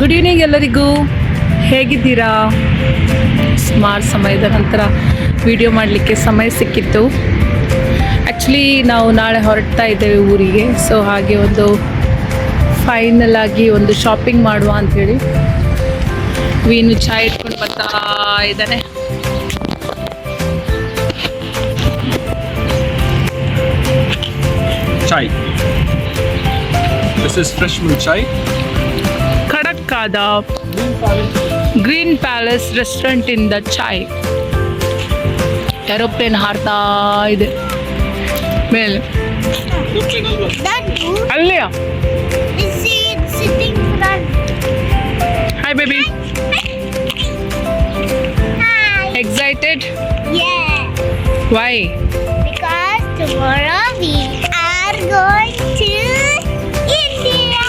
Good evening ಎಲ್ಲರಿಗೂ, ಹೇಗಿದ್ದೀರಾ? ಸುಮಾರು ಸಮಯದ ನಂತರ ವಿಡಿಯೋ ಮಾಡಲಿಕ್ಕೆ ಸಮಯ ಸಿಕ್ಕಿತ್ತು. ಆ್ಯಕ್ಚುಲಿ ನಾವು ನಾಳೆ ಹೊರಡ್ತಾ ಇದ್ದೇವೆ ಊರಿಗೆ. ಸೊ ಹಾಗೆ ಒಂದು ಫೈನಲ್ ಆಗಿ ಒಂದು ಶಾಪಿಂಗ್ ಮಾಡುವ ಅಂಥೇಳಿ ವೀನು ಚಾಯ್ ಇಟ್ಕೊಂಡು ಬರ್ತಾ ಇದ್ದಾನೆ. Chai. This is fresh milk chai. ಖಡಕ್ಕಾದ ಗ್ರೀನ್ ಪ್ಯಾಲೇಸ್ ರೆಸ್ಟೋರೆಂಟ್ ಇಂದ ಚಾಯ್. ಏರೋಪ್ಲೇನ್ ಹಾರ್ತಾ ಇದೆ ಮೇಲೆ. ಅಲ್ಲಿಯ hi baby. Excited? Why? Because tomorrow we are going to India.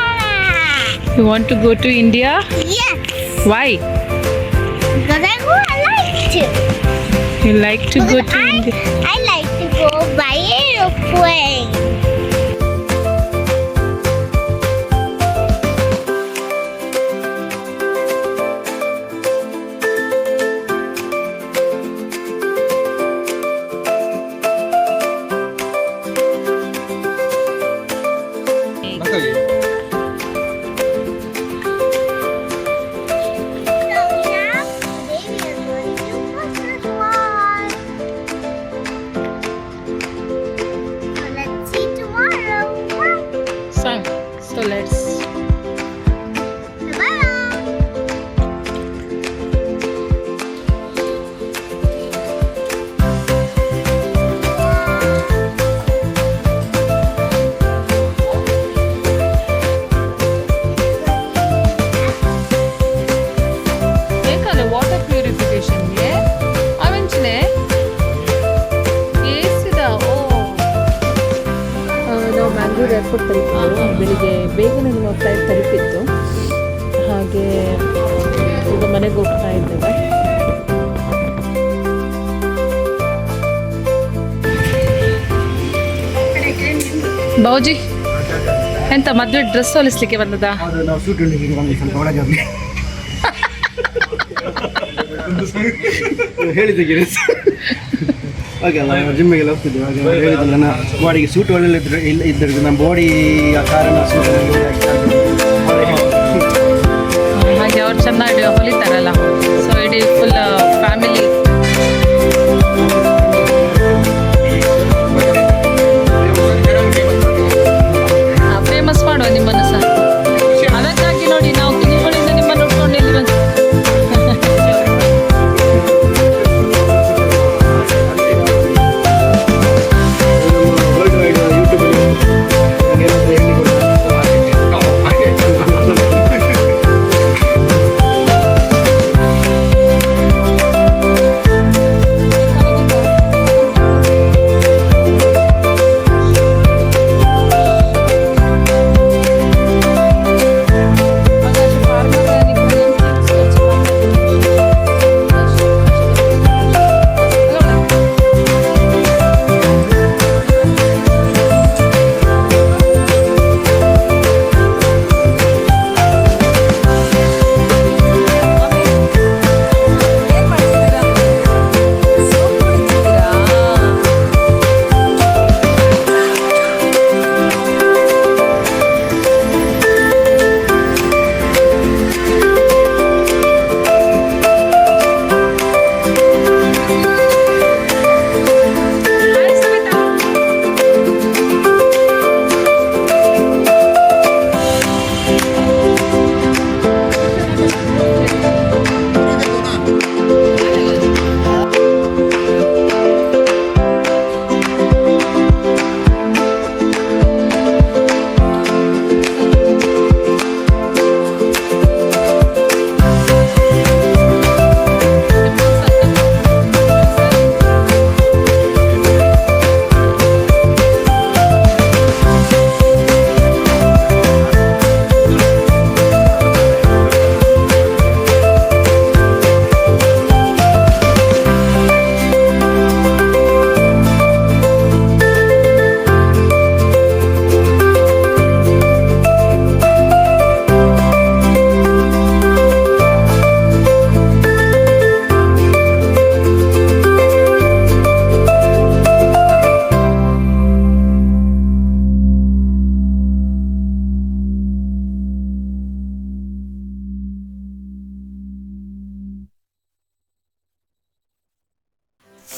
You want to go to India? Yes. Why? Because I like to. You like to go to India? I like to go by aeroplane. So let's. ಬೇಕಲ್ಲ water ಪ್ಯೂರಿಫಿಕೇಶನ್ಗೆ ಅವಂಚನೆ ಏಸಿದ. ನಾವು Mangalore airport ತಲುಪಿದ್ದು ಬೆಳಿಗ್ಗೆ ಬೇಗನೆ ನಮ್ಮ flight ತಲುಪಿತ್ತು. ಹಾಗೆ ಈಗ ಮನೆಗೆ ಹೋಗ್ತಾ ಇದ್ದೇವೆ. ಬಾವುಜಿ ಎಂತ ಮದುವೆ ಡ್ರೆಸ್ ಹೊಲಿಸ್ಲಿಕ್ಕೆ ಬಂದದಾ? ಹೇಳಿದ್ದೆ ಹಾಗೆಲ್ಲ ಜಿಮ್ಮಿಗೆಲ್ಲ ಹೋಗ್ತಿದ್ದೆ. ಹಾಗೆ ಹೇಳಿದ್ರಲ್ಲ ನಾ ಬಾಡಿಗೆ ಸೂಟ್ ಒಳ್ಳೆ ಇದ್ದರೆ ನಮ್ಮ ಬಾಡಿ ಆ ಕಾರಣ ಹಾಗೆ ಅವ್ರು ಚೆನ್ನಾಗಿ ಹೊಲಿತಾರಲ್ಲ. ಸೊ ಇಡೀ ಫುಲ್ ಫ್ಯಾಮಿಲಿ ಫೇಮಸ್ ಮಾಡುವ ನಿಮ್ಮನ್ನು ಸಹ. ಅದಕ್ಕಾಗಿ ನೋಡಿ ನಾವು ಕಿನಿಗಳಿಂದ ನಿಮ್ಮನ್ನು ನೋಡ್ಕೊಂಡು ಇಲ್ಲಿ ಬಂದು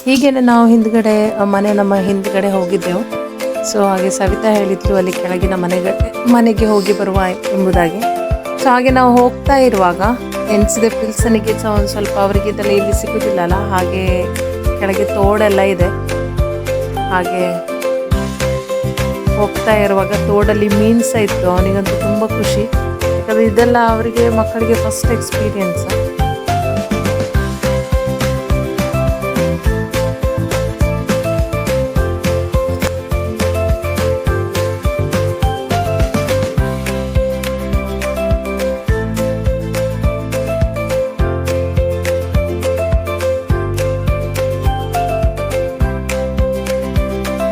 ಹೀಗೇನೆ ನಾವು ಹಿಂದ್ಗಡೆ ನಮ್ಮ ಹಿಂದ್ಗಡೆ ಹೋಗಿದ್ದೆವು. ಸೊ ಹಾಗೆ ಸವಿತಾ ಹೇಳಿದ್ಲು ಅಲ್ಲಿ ಕೆಳಗಿನ ಮನೆಗೆ ಹೋಗಿ ಬರುವ ಎಂಬುದಾಗಿ. ಸೊ ಹಾಗೆ ನಾವು ಹೋಗ್ತಾ ಇರುವಾಗ ಎನ್ಸಿದೆ ಪಿಲ್ಸನಿಗೆ ಸಹ ಒಂದು ಸ್ವಲ್ಪ ಅವರಿಗೆ ಇದೆಲ್ಲ ಇಲ್ಲಿ ಸಿಗೋದಿಲ್ಲಲ್ಲ, ಹಾಗೆ ಕೆಳಗೆ ತೋಡೆಲ್ಲ ಇದೆ. ಹಾಗೆ ಹೋಗ್ತಾ ಇರುವಾಗ ತೋಡಲ್ಲಿ ಮೀನು ಸಹ ಇತ್ತು. ಅವನಿಗಂತೂ ತುಂಬ ಖುಷಿ, ಯಾಕಂದರೆ ಇದೆಲ್ಲ ಅವರಿಗೆ ಮಕ್ಕಳಿಗೆ ಫಸ್ಟ್ ಎಕ್ಸ್ಪೀರಿಯನ್ಸ್.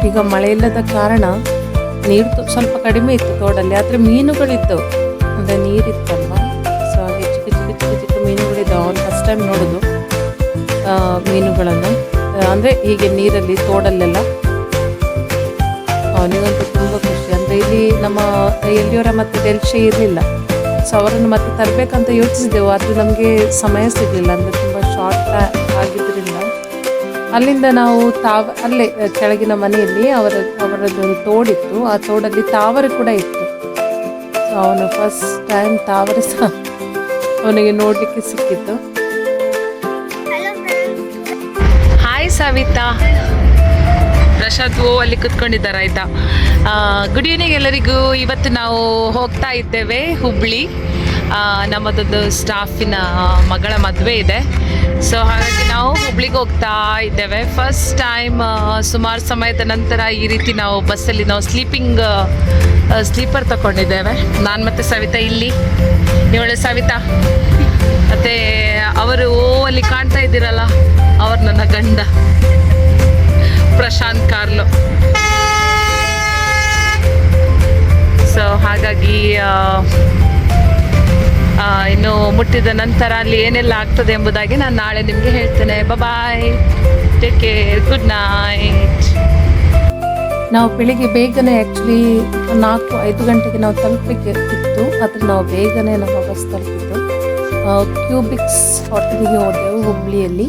ಈಗ ಮಳೆ ಇಲ್ಲದ ಕಾರಣ ನೀರು ಸ್ವಲ್ಪ ಕಡಿಮೆ ಇತ್ತು ತೋಡಲ್ಲಿ, ಆದರೆ ಮೀನುಗಳಿತ್ತು, ಅಂದರೆ ನೀರಿತ್ತಲ್ವ. ಸೊ ಹಾಗೆ ಚಿಕ್ಕ ಮೀನುಗಳಿದ್ದಾವೆ. ಅವನು ಫಸ್ಟ್ ಟೈಮ್ ನೋಡೋದು ಮೀನುಗಳನ್ನು, ಅಂದರೆ ಹೀಗೆ ನೀರಲ್ಲಿ ತೋಡಲ್ಲೆಲ್ಲ. ಅವನಿಗಂತೂ ತುಂಬ ಖುಷಿ. ಅಂದರೆ ಇಲ್ಲಿ ನಮ್ಮ ಎಲ್ಲಿಯವರ ಮತ್ತು ಡೆಲ್ಶೆ ಇರಲಿಲ್ಲ. ಸೊ ಅವರನ್ನು ಮತ್ತೆ ತರಬೇಕಂತ ಯೋಚಿಸಿದೆವು, ಆದರೆ ನಮಗೆ ಸಮಯ ಸಿಗಲಿಲ್ಲ, ಅಂದರೆ ತುಂಬ ಶಾರ್ಟ್ ಆಗಿದ್ದರಿಂದ. ಅಲ್ಲಿಂದ ನಾವು ಅಲ್ಲೇ ಕೆಳಗಿನ ಮನೆಯಲ್ಲಿ ಅವರದ್ದು ತೋಡಿತ್ತು. ಆ ತೋಡಲ್ಲಿ ತಾವರೆ ಕೂಡ ಇತ್ತು. ಸೊ ಅವನು ಫಸ್ಟ್ ಟೈಮ್ ತಾವರೆ ಸಹ ಅವನಿಗೆ ನೋಡಲಿಕ್ಕೆ ಸಿಕ್ಕಿತ್ತು. ಹಾಯ್ ಸವಿತಾ, ಪ್ರಶಾಂತ್ ಅಲ್ಲಿ ಕುತ್ಕೊಂಡಿದ್ದಾರೆ ಆಯ್ತಾ. ಗುಡ್ ಈವ್ನಿಂಗ್ ಎಲ್ಲರಿಗೂ. ಇವತ್ತು ನಾವು ಹೋಗ್ತಾ ಇದ್ದೇವೆ ಹುಬ್ಳಿ. ನಮ್ಮದೊಂದು ಸ್ಟಾಫಿನ ಮಗಳ ಮದುವೆ ಇದೆ. ಸೊ ಹಾಗಾಗಿ ನಾವು ಹುಬ್ಳಿಗೆ ಹೋಗ್ತಾ ಇದ್ದೇವೆ. ಫಸ್ಟ್ ಟೈಮ್ ಸುಮಾರು ಸಮಯದ ನಂತರ ಈ ರೀತಿ ನಾವು ಬಸ್ಸಲ್ಲಿ ನಾವು ಸ್ಲೀಪರ್ ತಗೊಂಡಿದ್ದೇವೆ. ನಾನು ಮತ್ತು ಸವಿತಾ ಇಲ್ಲಿ, ಇವಳು ಸವಿತಾ, ಮತ್ತು ಅವರು ಅಲ್ಲಿ ಕಾಣ್ತಾ ಇದ್ದೀರಲ್ಲ, ಅವರು ನನ್ನ ಗಂಡ ಪ್ರಶಾಂತ್ ಕಾರ್ಲು. ಸೊ ಹಾಗಾಗಿ ಇನ್ನು ಮುಟ್ಟಿದ ನಂತರ ಅಲ್ಲಿ ಏನೆಲ್ಲ ಆಗ್ತದೆ ಎಂಬುದಾಗಿ ನಾನು ನಾಳೆ ನಿಮಗೆ ಹೇಳ್ತೇನೆ. ಬಾಯ್, ಟೇಕ್ ಕೇರ್, ಗುಡ್ ನೈಟ್. ನಾವು ಬೆಳಿಗ್ಗೆ ಬೇಗನೆ ಆ್ಯಕ್ಚುಲಿ 4-5 ಗಂಟೆಗೆ ನಾವು ತಲುಪಬೇಕಿತ್ತು, ಆದರೆ ನಾವು ಬೇಗನೆ ನಮ್ಮ ಬಸ್ ತಲುಪಿದ್ದು. ಕ್ಯೂಬಿಕ್ಸ್ ಹೋಟೆಲಿಗೆ ಹೋದೆವು ಹುಬ್ಳಿಯಲ್ಲಿ.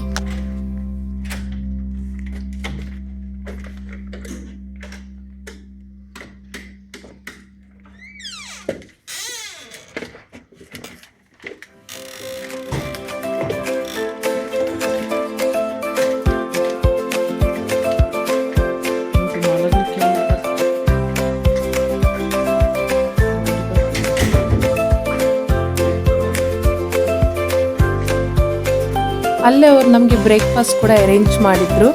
ಅಲ್ಲೇ ಅವರು ನಮಗೆ ಬ್ರೇಕ್ಫಾಸ್ಟ್ ಕೂಡ ಅರೇಂಜ್ ಮಾಡಿದ್ರು.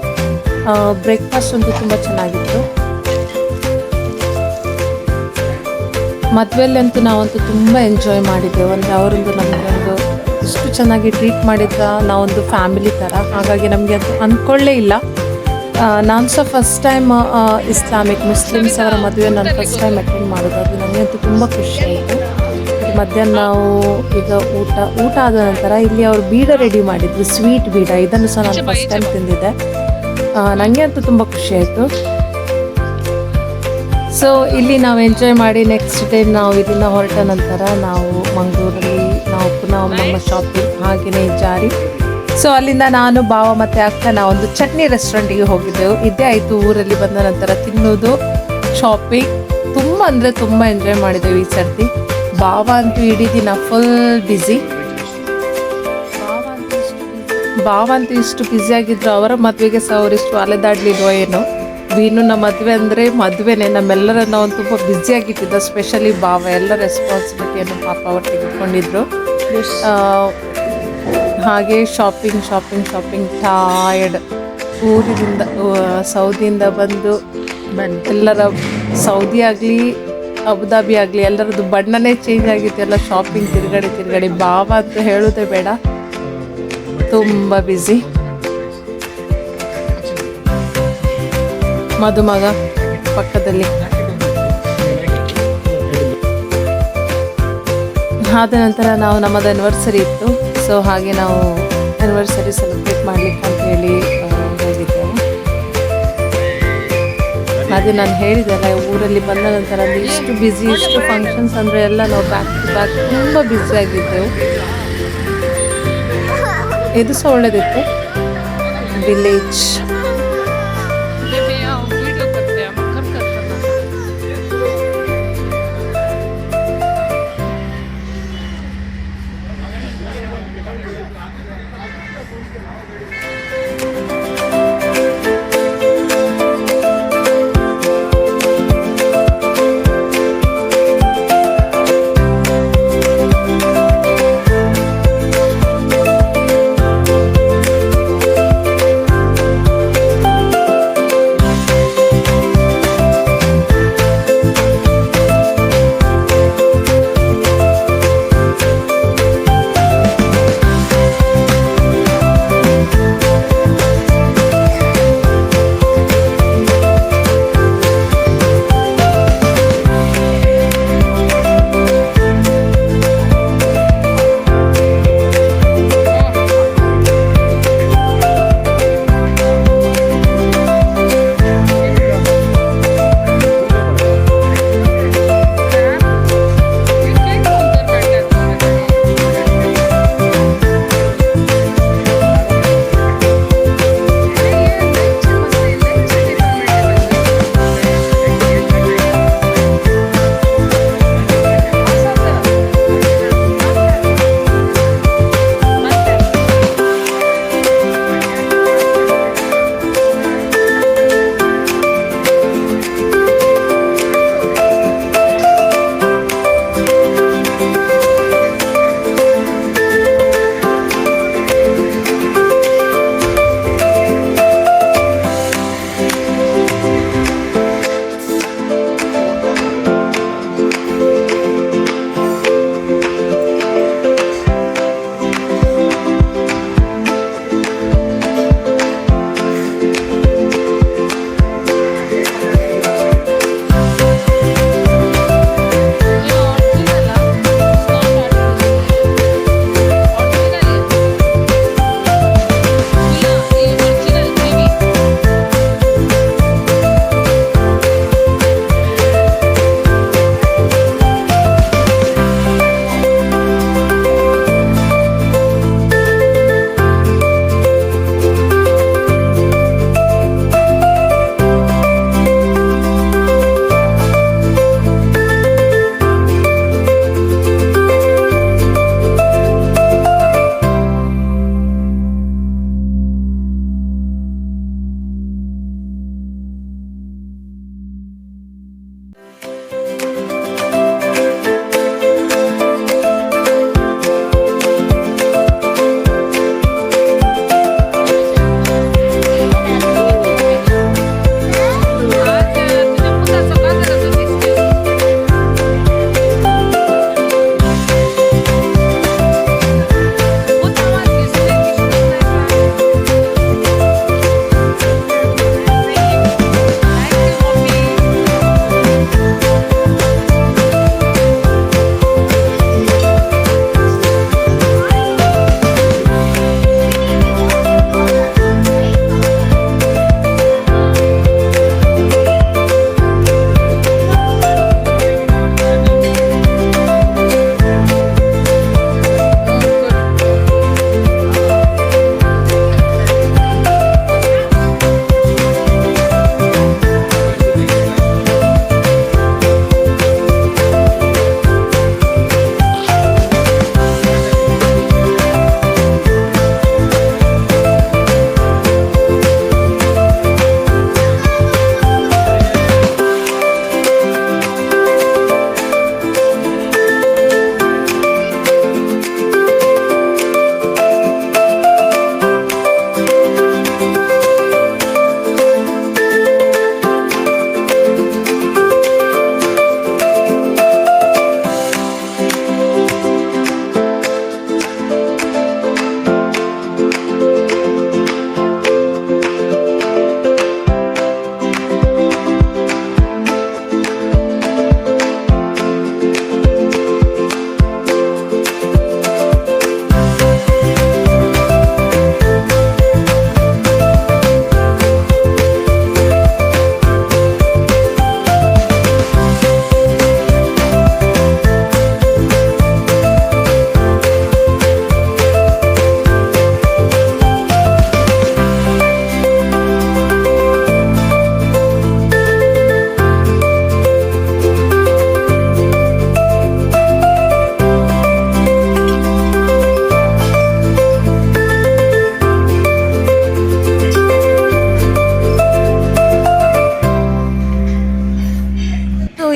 ಬ್ರೇಕ್ಫಾಸ್ಟ್ ಅಂತೂ ತುಂಬ ಚೆನ್ನಾಗಿತ್ತು. ಮದುವೆಯಲ್ಲಂತೂ ನಾವಂತೂ ತುಂಬ ಎಂಜಾಯ್ ಮಾಡಿದ್ದೆವು. ಅಂದರೆ ಅವರೊಂದು ನಮಗೊಂದು ಇಷ್ಟು ಚೆನ್ನಾಗಿ ಟ್ರೀಟ್ ಮಾಡಿದ್ದ, ನಾವೊಂದು ಫ್ಯಾಮಿಲಿ ಥರ. ಹಾಗಾಗಿ ನಮಗೆ ಅದು ಅಂದ್ಕೊಳ್ಳೇ ಇಲ್ಲ. ನಾನು ಸಹ ಫಸ್ಟ್ ಟೈಮ್ ಮುಸ್ಲಿಮ್ಸ್ ಅವರ ಮದುವೆ ನಾನು ಫಸ್ಟ್ ಟೈಮ್ ಅಟೆಂಡ್ ಮಾಡೋದು. ಅದು ನನಗಂತೂ ತುಂಬ ಖುಷಿ ಆಯಿತು. ಮಧ್ಯಾಹ್ನ ನಾವು ಈಗ ಊಟ ಆದ ನಂತರ ಇಲ್ಲಿ ಅವರು ಬೀಡ ರೆಡಿ ಮಾಡಿದ್ರು, ಸ್ವೀಟ್ ಬೀಡ. ಇದನ್ನು ಸಹ ನಾನು ಫಸ್ಟ್ ಟೈಮ್ ತಿಂದಿದ್ದೆ. ನನಗೆ ಅಂತೂ ತುಂಬ ಖುಷಿ ಆಯಿತು. ಸೊ ಇಲ್ಲಿ ನಾವು ಎಂಜಾಯ್ ಮಾಡಿ ನೆಕ್ಸ್ಟ್ ಡೇ ನಾವು ಇಲ್ಲಿಂದ ಹೊರಟ ನಂತರ ನಾವು ಮಂಗಳೂರಲ್ಲಿ ನಾವು ಪುನಃ ನಮ್ಮ ಶಾಪಿಂಗ್ ಹಾಗೆಯೇ ಜಾರಿ. ಸೊ ಅಲ್ಲಿಂದ ನಾನು ಭಾವ ಮತ್ತು ಅಕ್ಕ ನಾವೊಂದು ಚಟ್ನಿ ರೆಸ್ಟೋರೆಂಟಿಗೆ ಹೋಗಿದ್ದೆವು. ಇದೇ ಆಯಿತು ಊರಲ್ಲಿ ಬಂದ ನಂತರ ತಿನ್ನೋದು, ಶಾಪಿಂಗ್. ತುಂಬ ಅಂದರೆ ತುಂಬ ಎಂಜಾಯ್ ಮಾಡಿದ್ದೆವು ಈ ಸರ್ತಿ. ಭಾವ ಅಂತೂ ಇಡೀ ದಿನ ಫುಲ್ ಬ್ಯುಸಿ. ಭಾವ ಅಂತೂ ಇಷ್ಟು ಬ್ಯುಸಿಯಾಗಿದ್ರು, ಅವರ ಮದುವೆಗೆ ಸಹ ಅವರಿಷ್ಟು ಅಲೆದಾಡ್ಲಿಲ್ವೋ ಏನೋ. ವೀನುನ ಮದುವೆ ಅಂದರೆ ಮದುವೆನೇ, ನಮ್ಮೆಲ್ಲರನ್ನ ಒಂದು ತುಂಬ ಬ್ಯುಸಿಯಾಗಿಟ್ಟಿದ್ದ. ಸ್ಪೆಷಲಿ ಭಾವ ಎಲ್ಲ ರೆಸ್ಪಾನ್ಸಿಬಿಲಿಟಿಯನ್ನು ಪಾಪ ಅವರು ತೆಗೆದುಕೊಂಡಿದ್ರು. ಹಾಗೆ ಶಾಪಿಂಗ್ ಟಯರ್ಡ್. ಊರಿನಿಂದ ಸೌದಿಯಿಂದ ಬಂದು ಎಲ್ಲರ ಸೌದಿ ಆಗಲಿ ಅಬುದಾಬಿ ಆಗಲಿ ಎಲ್ಲರದ್ದು ಬಣ್ಣನೇ ಚೇಂಜ್ ಆಗಿತ್ತು. ಎಲ್ಲ ಶಾಪಿಂಗ್ ತಿರುಗಡಿ. ಭಾವ ಅಂತೂ ಹೇಳೋದೇ ಬೇಡ, ತುಂಬ ಬ್ಯುಸಿ. ಮದುಮಗ ಪಕ್ಕದಲ್ಲಿ. ಆದ ನಂತರ ನಾವು ನಮ್ಮದು ಆ್ಯನಿವರ್ಸರಿ ಇತ್ತು. ಸೊ ಹಾಗೆ ನಾವು ಆ್ಯನಿವರ್ಸರಿ ಸೆಲೆಬ್ರೇಟ್ ಮಾಡಲಿಕ್ಕೆ ಅಂತ ಹೇಳಿ ಹೋಗಿದ್ದೆವು. ಅದೇ ನಾನು ಹೇಳಿದ್ದೆಲ್ಲ, ಊರಲ್ಲಿ ಬಂದ ನಂತರ ಅಂದರೆ ಇಷ್ಟು ಬ್ಯುಸಿ, ಇಷ್ಟು ಫಂಕ್ಷನ್ಸ್ ಅಂದರೆ ಎಲ್ಲ ನಾವು ಬ್ಯಾಕ್ ಟು ಬ್ಯಾಕ್ ತುಂಬ ಬ್ಯುಸಿಯಾಗಿದ್ದೆವು. ಇದು ಸಹ ಒಳ್ಳೆದಿತ್ತು. ವಿಲೇಜ್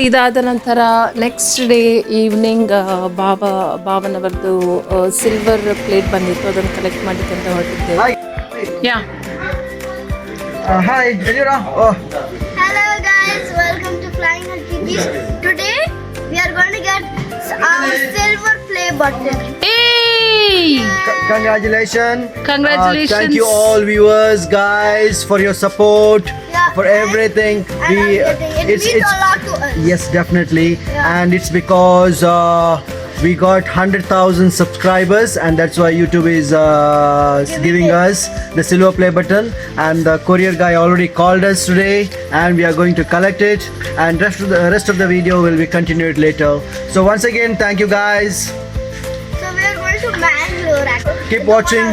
ಇದಾದ ನಂತರ ನೆಕ್ಸ್ಟ್ ಡೇ ಈವ್ನಿಂಗ್ ಭಾವನವರದು ಸಿಲ್ವರ್ ಪ್ಲೇಟ್ ಬಂದಿತ್ತು, ಅದನ್ನು ಕಲೆಕ್ಟ್ ಮಾಡಿಕೊಂಡು ಹೊರಟಿದ್ದೇವೆ. ಯಾ Hi, Elira. Oh, Hello guys, welcome to Flying Huggies. Today we are going to get our silver play button. congratulations. Congratulations. Thank you all viewers, guys, for your support, for everything. And I'm getting it means a lot to us. Yes, definitely. Yeah. And it's because we got 100,000 subscribers, and that's why YouTube is giving us the silver play button. And the courier guy already called us today, and we are going to collect it. And rest of the video will be continued later. So once again, thank you guys. So we are going to Mangalore. Actually. Keep watching.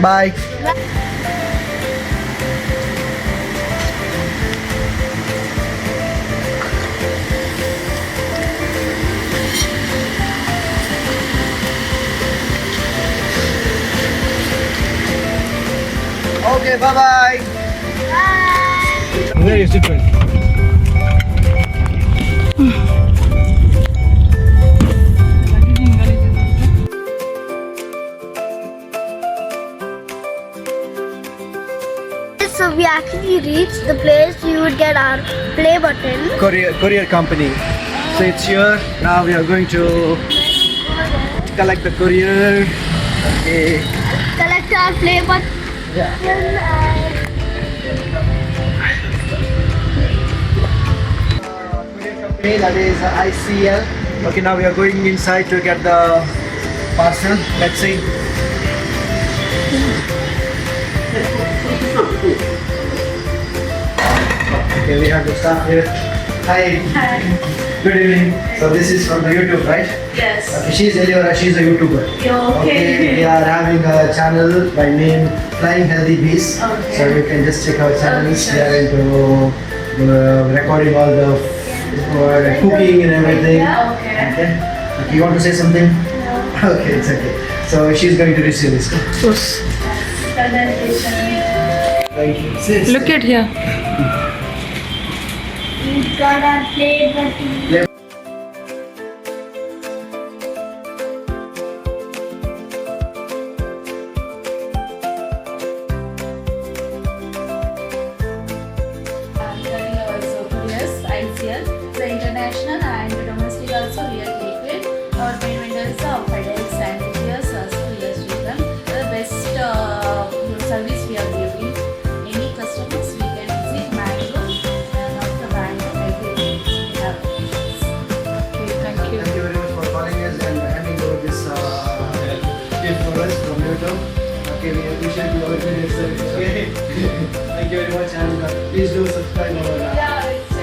Bye. Okay, bye bye. Bye. Where is it? So we actually reached the place we would get our play button. Courier company. So it's here. Now we are going to collect the courier. Okay. Collect our play button. Yeah. Courier company, that is ICL. Okay, now we are going inside to get the parcel. Let's see. Okay, we have to start here. Hi. Hi. Good evening. So this is from the YouTube, right? Yes. Okay, she's Eliora, she's a YouTuber. Okay. We are having a channel by name Flying Healthy Bees. Okay. So you can just check our channels. We are into recording all the cooking and everything. Yeah, okay. Okay, you want to say something? No. Okay, it's okay. So she's going to receive this. Thank you. Sis. Look at here. We got our play button. ICL, the international and domestic also we are liquid. Our main vendors are FedEx and UPS also we are with them. The best service we are giving. Any customers we can visit Mangalore and after Bangalore everything we have. Okay, thank you. Thank you very much for calling us and handing over this gift for us from YouTube. Okay, we appreciate your service. Okay. Thank you very much, and please do subscribe our Yeah, it's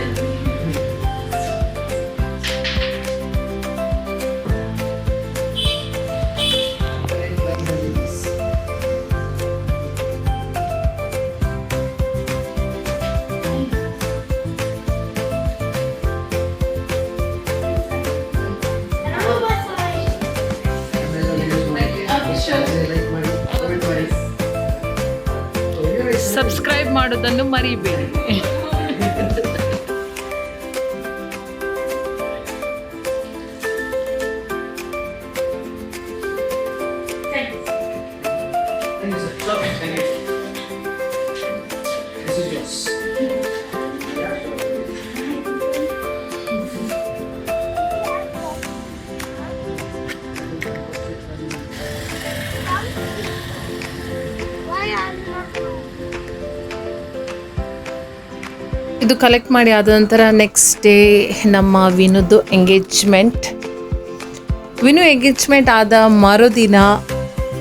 subscribe ಮಾಡೋದನ್ನು ಮರಿಬೇಡಿ. ಇದು collect ಮಾಡಿ ಆದ ನಂತರ next day ನಮ್ಮ ವಿನುದು engagement. Vinu engagement ಆದ ಮರುದಿನ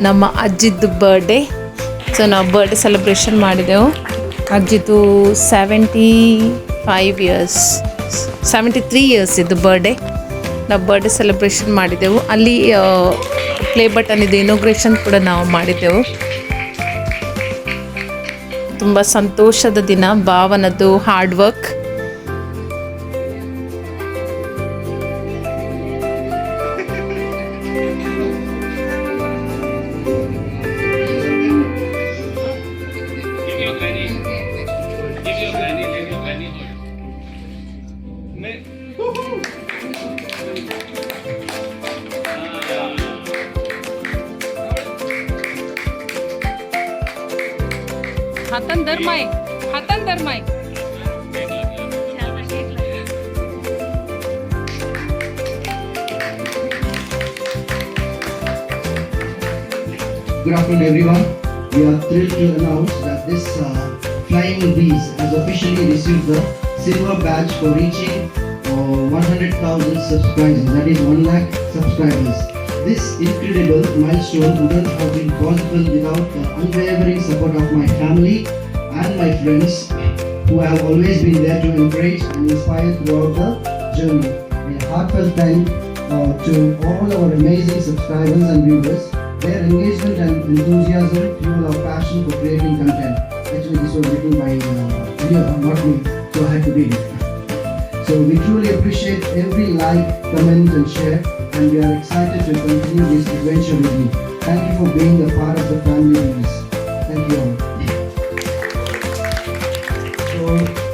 ನಮ್ಮ ಅಜ್ಜಿದ್ದು ಬರ್ಡೇ. ಸೊ ನಾವು ಬರ್ಡೇ ಸೆಲೆಬ್ರೇಷನ್ ಮಾಡಿದೆವು. ಅಜ್ಜಿದು 73 ಇಯರ್ಸ್ ಇದು ಬರ್ಡೇ. ನಾವು ಬರ್ಡೇ ಸೆಲೆಬ್ರೇಷನ್ ಮಾಡಿದೆವು. ಅಲ್ಲಿ ಪ್ಲೇ ಬಟನ್ ಇದು ಇನಾಗ್ರೇಷನ್ ಕೂಡ ನಾವು ಮಾಡಿದೆವು. ತುಂಬ ಸಂತೋಷದ ದಿನ. ಭಾವನದು hard work. Give your granny. हातान धर माईक, हातान धर mic. Good afternoon, everyone. We are thrilled to announce that this Flying Bees has officially received the silver badge for reaching 100,000 subscribers. That is 1 lakh subscribers. This incredible milestone wouldn't have been possible without the unwavering support of my family and my friends, who have always been there to encourage and inspire throughout the journey. A heartfelt thank to all our amazing subscribers and viewers. Their engagement and enthusiasm fuel our passion for creating content. Actually, this was written by not me, so I had to read it. So we truly appreciate every like, comment and share, and we are excited to continue this adventure with you. Thank you for being a part of the family of this. Thank you all. So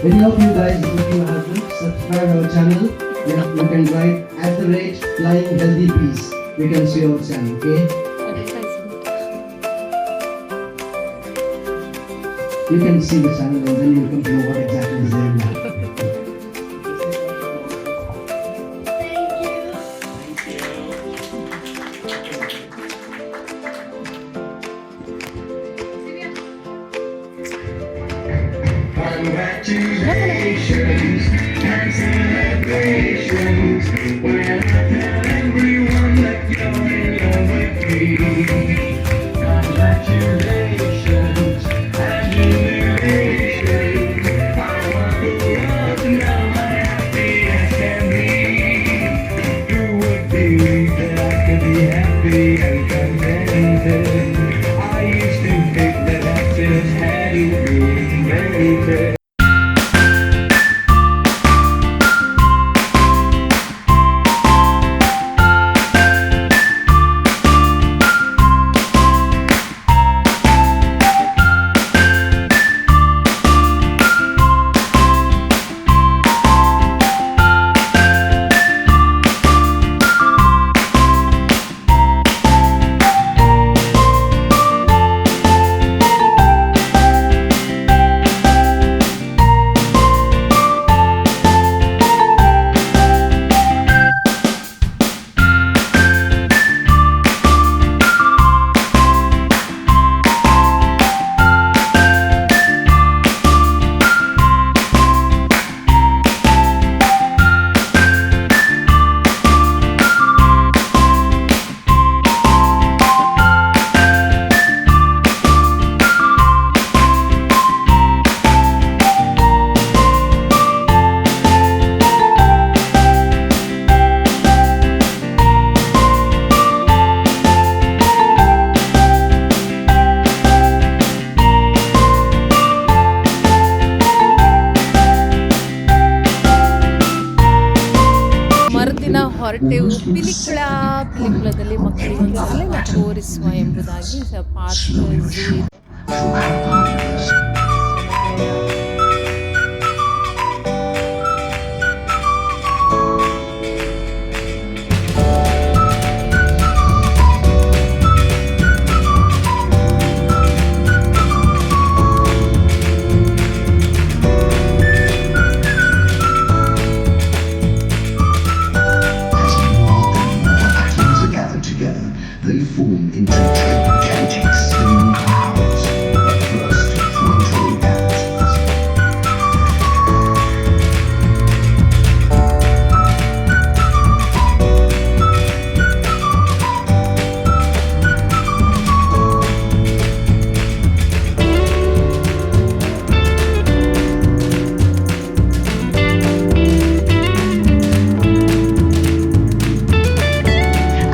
any of you guys, if you haven't subscribed our channel, you can write @FlyingHealthyBees. We can see our channel, okay? You can see the channel and then you will come to know what exactly is there now. Congratulations and celebrations when I tell everyone that you're in love with me. Congratulations and jubilations. I want the world to know how happy I can be. Who would believe that I could be happy and contented? I used to think that happiness had to be invented. ಮರುದಿನ ಹೊರಟೆವು ಪಿಲಿಕುಳದಲ್ಲಿ ಮಕ್ಕಳಿಗೆ ಒಂದು ಸಲ ತೋರಿಸುವ ಎಂಬುದಾಗಿ park zoo They form into gigantic spinning clouds that burst frontally out.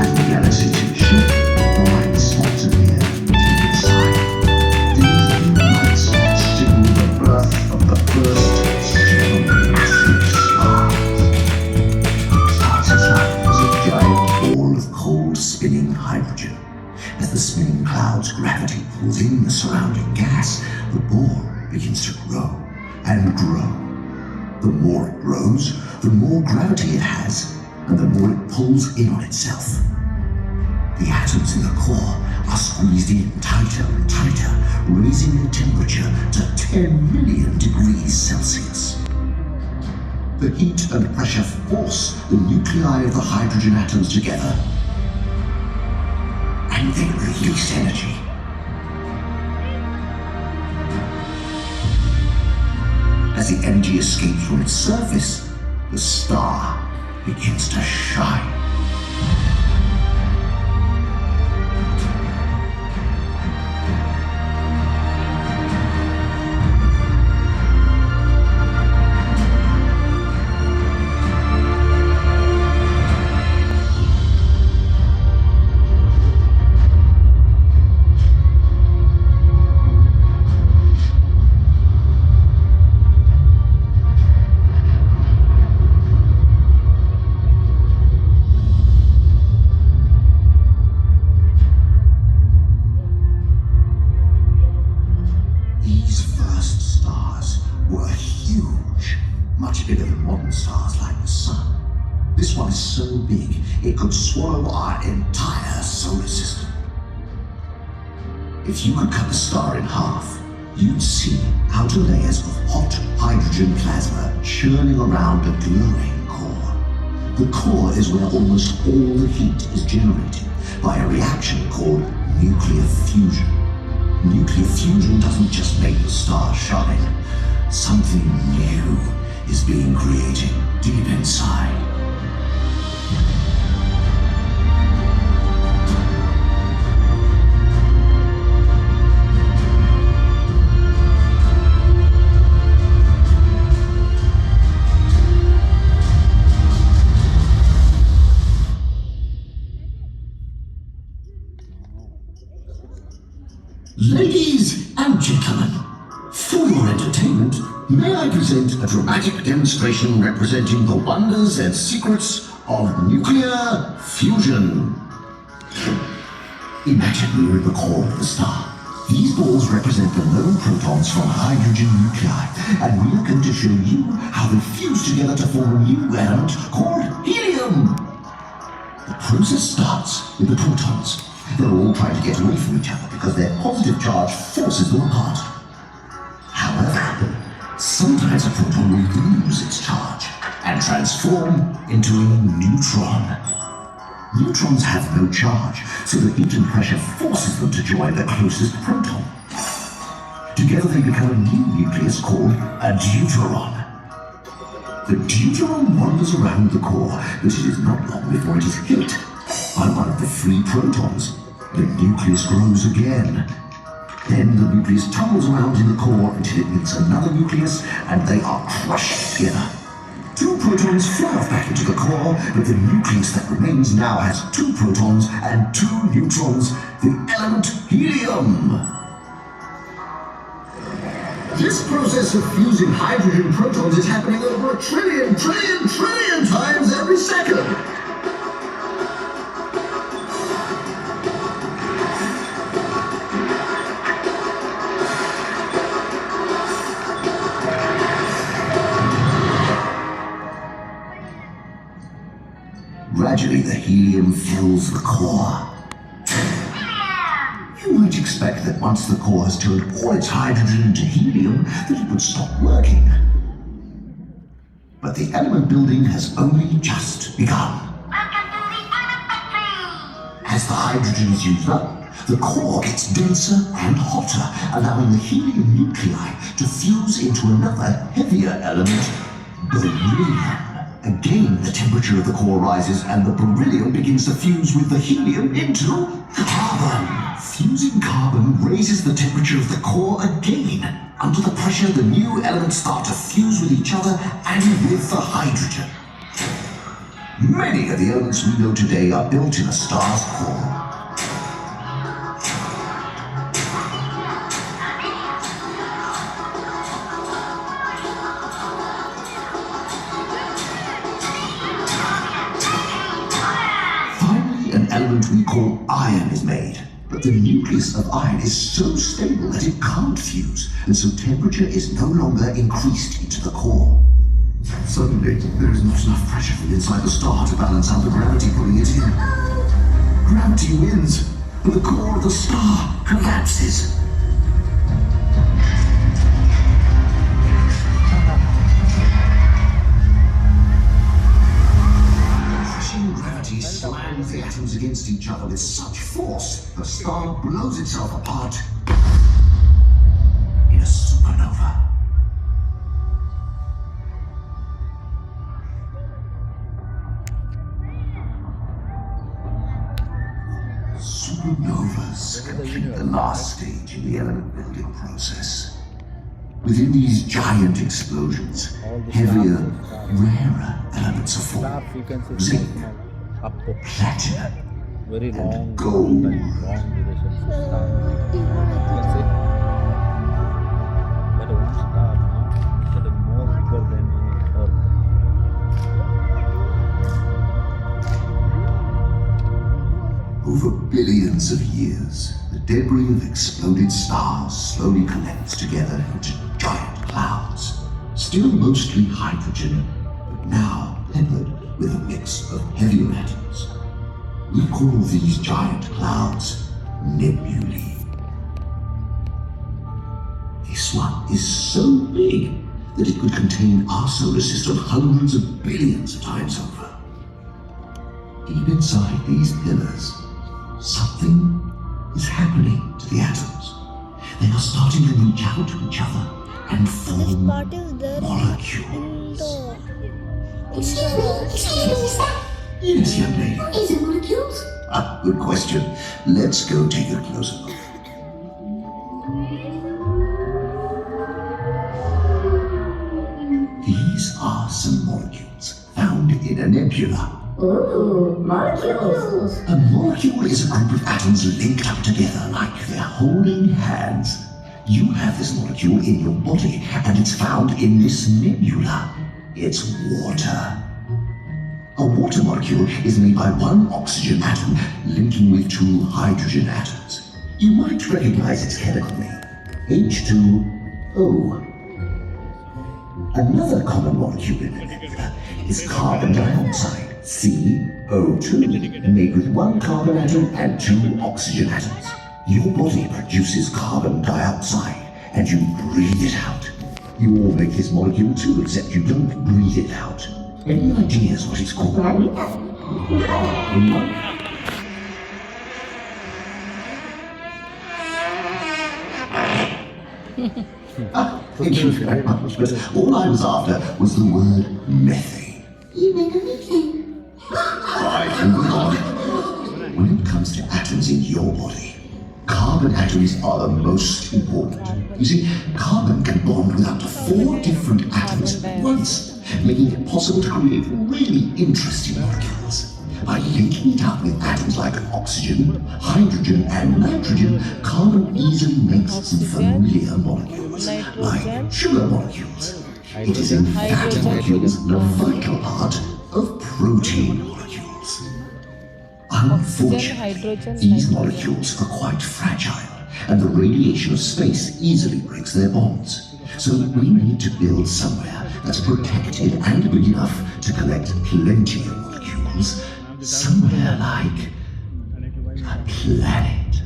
As the galaxy takes shape, bright spots appear deep inside. These new lights signal the birth of the first supermassive stars. Stars' life was a giant ball of cold spinning hydrogen. As the spinning cloud's gravity pulls in the surrounding gas, the ball begins to grow and grow. The more it grows, the more gravity it has, and the more it pulls in on itself. The atoms in the core are squeezed in tighter and tighter, raising the temperature to 10 million degrees Celsius. The heat and pressure force the nuclei of the hydrogen atoms together, and they release energy. As the energy escapes from its surface, the star begins to shine. These first stars were huge, much bigger than modern stars like the Sun. This one is so big, it could swallow our entire solar system. If you could cut the star in half, you'd see outer layers of hot hydrogen plasma churning around a glowing core. The core is where almost all the heat is generated by a reaction called nuclear fusion. Nuclear fusion doesn't just make the star shine. Something new is being created deep inside. Ladies and gentlemen, for your entertainment, may I present a dramatic demonstration representing the wonders and secrets of nuclear fusion. Imagine we're at the core of the star. These balls represent the lone protons from hydrogen nuclei, and we're going to show you how they fuse together to form a new element called helium. The process starts with the protons. They're all trying to get away from each other because their positive charge forces them apart. However, sometimes a proton will lose its charge and transform into a neutron. Neutrons have no charge, so the heat and pressure forces them to join the closest proton. Together they become a new nucleus called a deuteron. The deuteron wanders around the core, but it is not long before it is hit by one of the free protons. The nucleus grows again. Then the nucleus tumbles around in the core until it meets another nucleus, and they are crushed together. Two protons fly off back into the core, but the nucleus that remains now has two protons and two neutrons, the element helium. This process of fusing hydrogen protons is happening over a trillion times every second. Gradually, the helium fills the core. You might expect that once the core has turned all its hydrogen into helium, that it would stop working. But the element building has only just begun. As the hydrogen is used up, the core gets denser and hotter, allowing the helium nuclei to fuse into another heavier element, beryllium. Again, the temperature of the core rises and the beryllium begins to fuse with the helium into carbon. Fusing carbon raises the temperature of the core again. Under the pressure, the new elements start to fuse with each other and with the hydrogen. Many of the elements we know today are built in a star's core. Element we call iron is made, but the nucleus of iron is so stable that it can't fuse, and so temperature is no longer increased into the core. Suddenly, there is not enough pressure from inside the star to balance out the gravity pulling it in. Gravity wins. but the core of the star collapses. Crushing gravity slams the atoms against each other with such force, the star blows itself apart in a supernova. Supernovas complete the last stage in the element building process. Within these giant explosions, heavier, rarer elements are Star formed. frequency Zinc, up platinum, very long gold. duration star. You can see that one star now that is more bigger than Earth. Over billions of years, the debris of exploded stars slowly collects together into giant clouds, still mostly hydrogen, but now peppered with a mix of heavier atoms. We call these giant clouds nebulae. This one is so big that it could contain our solar system hundreds of billions of times over. Deep inside these pillars, something is happening to the atoms. They are starting to reach out to each other and form What is there molecules. in Yes, young lady. Is it molecules? Ah, good question. Let's go take a closer look. These are some molecules found in a nebula. Ooh, molecules. A molecule is a group of atoms linked up together like they're holding hands. You have this molecule in your body, and it's found in this nebula. It's water. A water molecule is made by one oxygen atom linking with two hydrogen atoms. You might recognize its chemical name, H2O. Another common molecule in the nebula is carbon dioxide, CO2, made with one carbon atom and two oxygen atoms. Your body produces carbon dioxide and you breathe it out. You all make this molecule too, except you don't breathe it out. Any ideas what it's called? Thank you very much, but all I was after was the word methane. You make a methane. Right, moving on. When it comes to atoms in your body, carbon atoms are the most important. You see, carbon can bond with up to 4 different atoms at once, making it possible to create really interesting molecules. By linking it up with atoms like oxygen, hydrogen, and nitrogen, carbon easily makes some familiar molecules, like sugar molecules. It is in fat molecules the vital part of protein molecules. Unfortunately, these molecules are quite fragile, and the radiation of space easily breaks their bonds. So we need to build somewhere that's protected and big enough to collect plenty of molecules. Somewhere like a planet.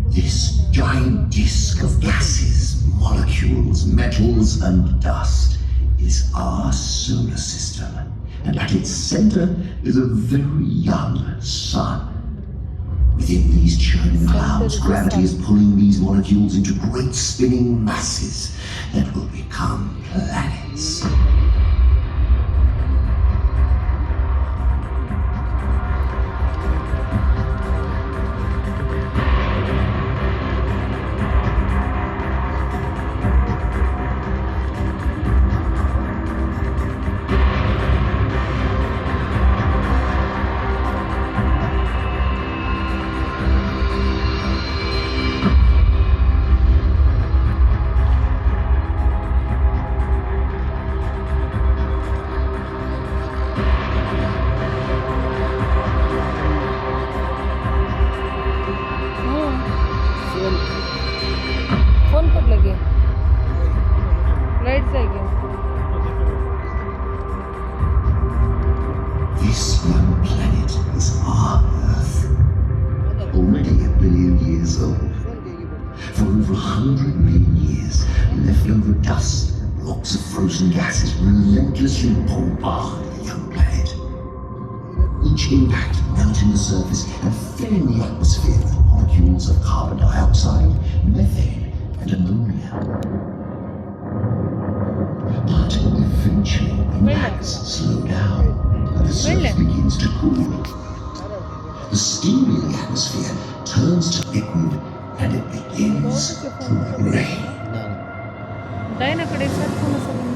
This giant disk of gases, molecules, metals, and dust is our solar system. And at its center is a very young sun. Within these churning clouds, gravity is pulling these molecules into great spinning masses that will become planets. young planet is our Earth, already a billion years old. For over 100 million years, leftover dust and blocks of frozen gases relentlessly bombard the young planet. Each impact melting the surface and filling the atmosphere with molecules of carbon dioxide, methane, and ammonia. But eventually, the impacts slow down and the surface begins to cool. The steam in the atmosphere turns to liquid and it begins to rain. डायनाकडे sir phone असं बंद.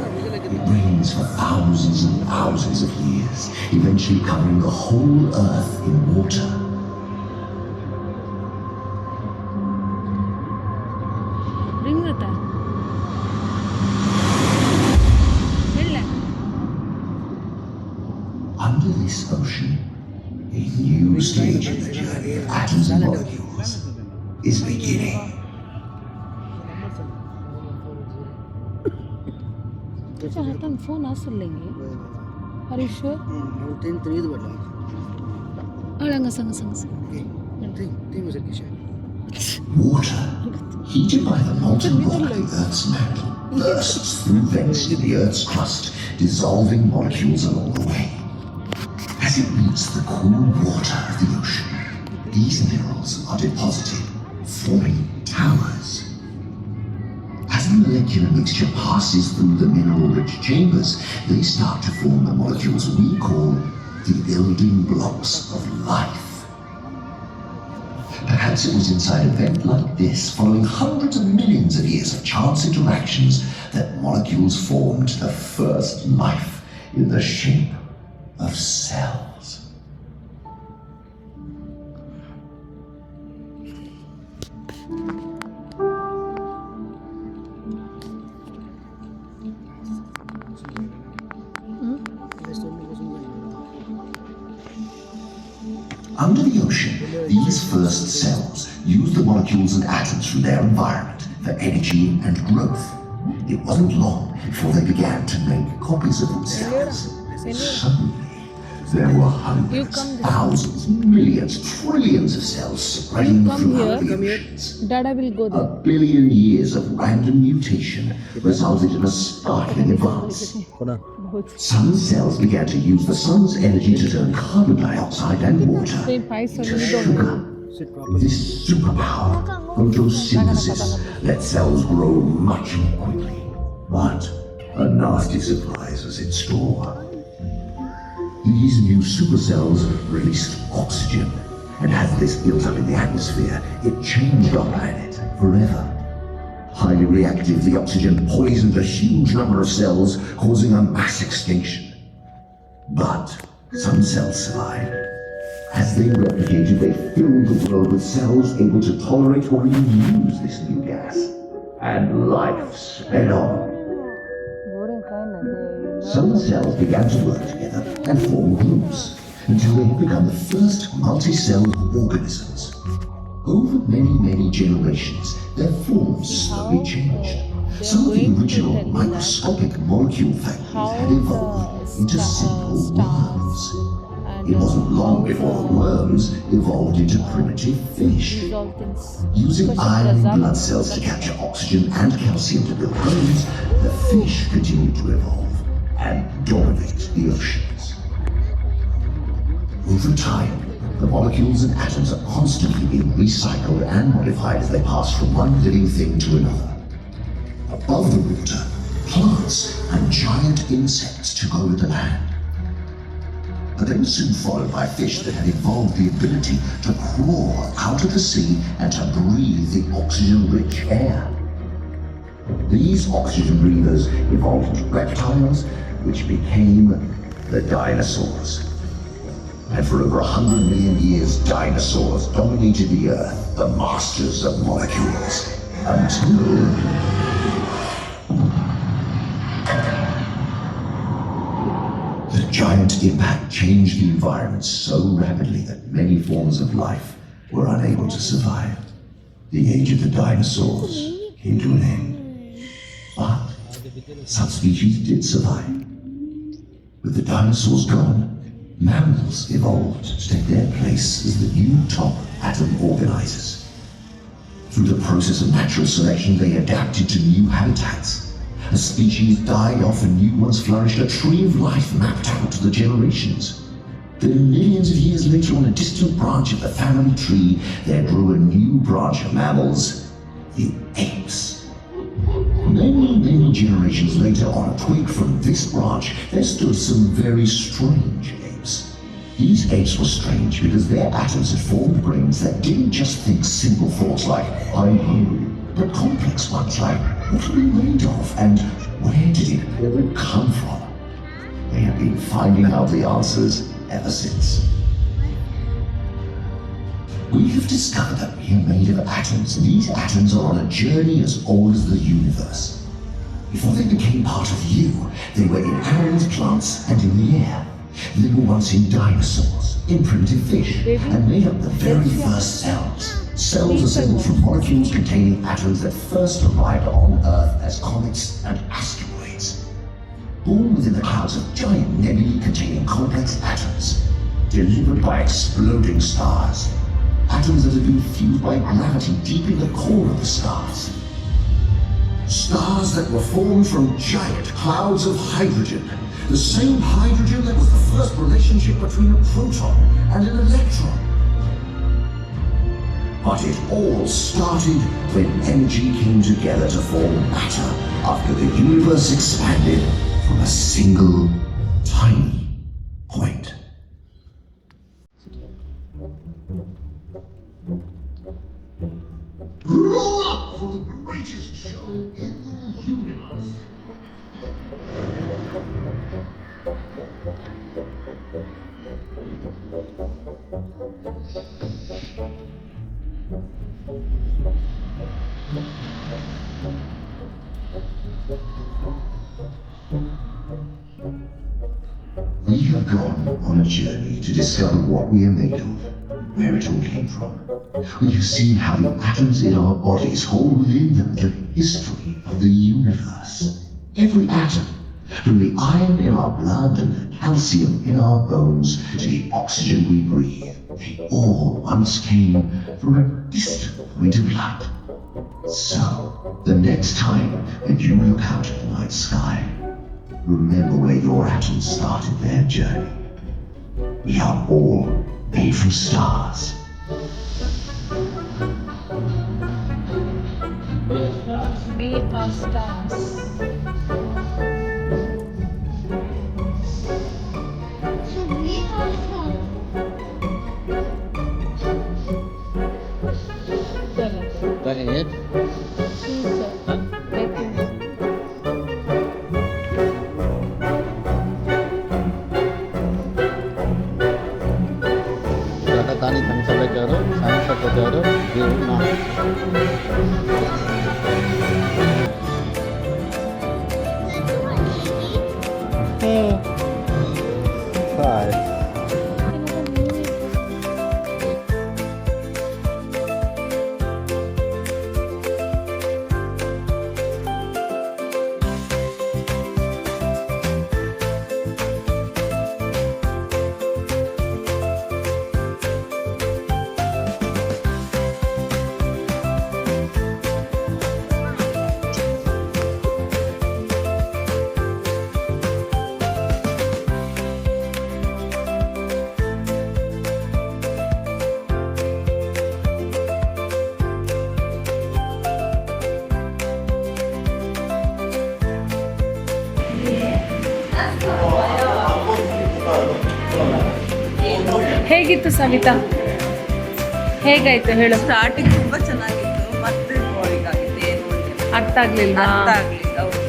It rains for thousands and thousands of years, eventually covering the whole Earth in water. Ring होता है. Under this ocean, a new stage in the journey of atoms and molecules is beginning. तुझ्या हातान phone असेल लेंगे. Are you sure? अळंग सांग. Water, heated by the molten rock of the Earth's mantle, bursts through vents in the Earth's crust, dissolving molecules along the way. As it meets the cool water of the ocean, these minerals are deposited, forming towers. As the molecular mixture passes through the mineral-rich chambers, they start to form the molecules we call the building blocks of life. Perhaps it was inside a vent like this, following hundreds of millions of years of chance interactions, that molecules formed the first life in the shape of cells. Under the ocean, these first cells use the molecules and atoms from their environment for energy and growth. It wasn't long before they began to make copies of themselves. Suddenly, there were hundreds, thousands, millions, trillions of cells spreading throughout the oceans. Dada will go A there. billion years of random mutation resulted in a sparkling advance. Some cells began to use the sun's energy to turn carbon dioxide and water into sugar. This superpower, photosynthesis, let cells grow much more quickly. But a nasty surprise was in store. These new supercells released oxygen, and as this built up in the atmosphere, it changed our planet forever. Highly reactive, the oxygen poisoned a huge number of cells, causing a mass extinction. But some cells survived. As they replicated, they filled the world with cells able to tolerate or even use this new gas. And life sped on. Some cells began to work together and form groups until they had become the first multi-celled organisms. Over many generations, their forms slowly changed. Some of the original microscopic molecule families had evolved into simple worms. It wasn't long before the worms evolved into primitive fish. Using iron in blood cells to capture oxygen and calcium to build bones, the fish continued to evolve and dominate the oceans. Over time, the molecules and atoms are constantly being recycled and modified as they pass from one living thing to another. Above the water, plants and giant insects took over the land. But they were soon followed by fish that had evolved the ability to crawl out of the sea and to breathe the oxygen-rich air. These oxygen breathers evolved into reptiles, which became the dinosaurs. And for over 100 million years, dinosaurs dominated the Earth, the masters of molecules, until... The giant impact changed the environment so rapidly that many forms of life were unable to survive. The age of the dinosaurs came to an end. But some species did survive. With the dinosaurs gone, Mammals evolved to take their place as the new top atom organizers. Through the process of natural selection, they adapted to new habitats. A species died off and new ones flourished, a tree of life mapped out to the generations. Then millions of years later, on a distant branch of the family tree, there grew a new branch of mammals, the apes. Many generations later, on a twig from this branch, there stood some very strange apes. These apes were strange because their atoms had formed brains that didn't just think simple thoughts like, I'm hungry, but complex ones like, what are we made of and where did it all come from? They have been finding out the answers ever since. We have discovered that we are made of atoms, and these atoms are on a journey as old as the universe. Before they became part of you, they were in animals, plants, and in the air. They were once in dinosaurs, in primitive fish, and made up the very first cells. Cells assembled from molecules containing atoms that first arrived on Earth as comets and asteroids. Born within the clouds of giant nebulae containing complex atoms, delivered by exploding stars. Atoms that have been fused by gravity deep in the core of the stars. Stars that were formed from giant clouds of hydrogen. The same hydrogen that was the first relationship between a proton and an electron. But it all started when energy came together to form matter after the universe expanded from a single tiny point. Roll up for the greatest show in the universe. We have gone on a journey to discover what we are made of, where it all came from. We have seen how the atoms in our bodies hold within them the history of the universe. Every atom, from the iron in our blood and the calcium in our bones to the oxygen we breathe, they all once came from a distant point of light. So, the next time when you look out at the night sky, remember where your atoms started their journey. We are all made from stars. We are stars. Banget. Tani tang sampai karo, sang sampai karo di rumah. Bye. ಹೇಗಿತ್ತು ಸವಿತಾ? ಹೇಗಾಯ್ತು ಹೇಳು. Starting ತುಂಬಾ ಚೆನ್ನಾಗಿತ್ತು, ಮತ್ತೆ boring ಆಗಿತ್ತು, ಏನು ಅರ್ಥ ಆಗ್ಲಿಲ್ವಾ? ಅರ್ಥ ಆಗ್ಲಿಲ್ಲ. ಹೌದು.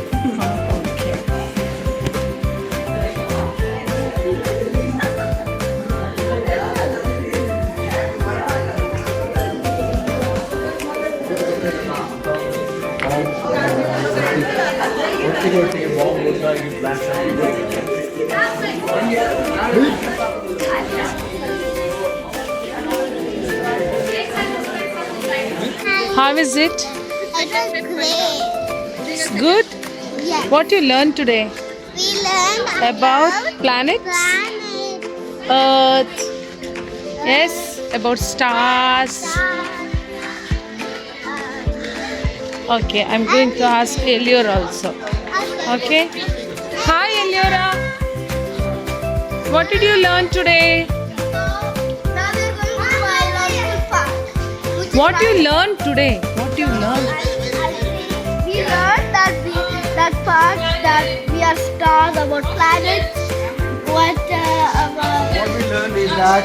How is it? It was great. It's good? Yes. What you learned today? We learned About planet? planets earth. Yes, about stars. Okay, I'm going to ask Eliora also. Okay. Hi Eliora. What did you learn today? Now we're going to biological park. What you learned today? What you learned? We learned that part that we are stars, about planets, about What we learned is that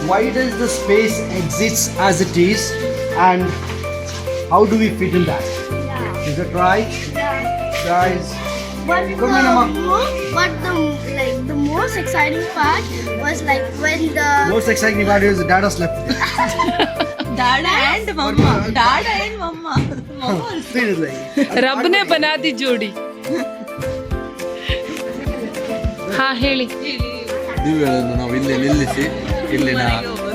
why does the space exists as it is, and how do we fit in that? Is it right? Guys, but the most exciting part was like when the most exciting part is the data slept. Dada and mama. Dada and mama. Mama. Seriously. रब ने बना दी जोड़ी. हाँ ಹೇಳಿ. ದಿವ್ಯಗಳನ್ನು ನಾವು ಇಲ್ಲಿ ನಿಲ್ಲಿಸಿ ಇಲ್ಲಿನ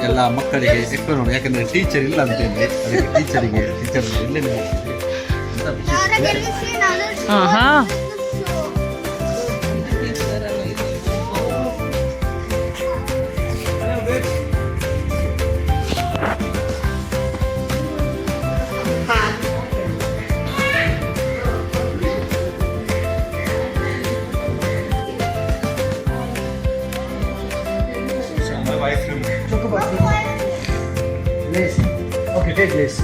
ಎಲ್ಲ ಮಕ್ಕಳಿಗೆ ಎಕ್ಸ್ಪ್ಲೇನ್ ಮಾಡಿ, ಯಾಕಂದ್ರೆ ಟೀಚರ್ ಇಲ್ಲ ಅಂತೇಳಿ ಅದಕ್ಕೆ ಟೀಚರ್ ಇಲ್ಲೇ ನಿಲ್ಲಿಸಿ ಆಹಾ. Lace. Okay, take lace.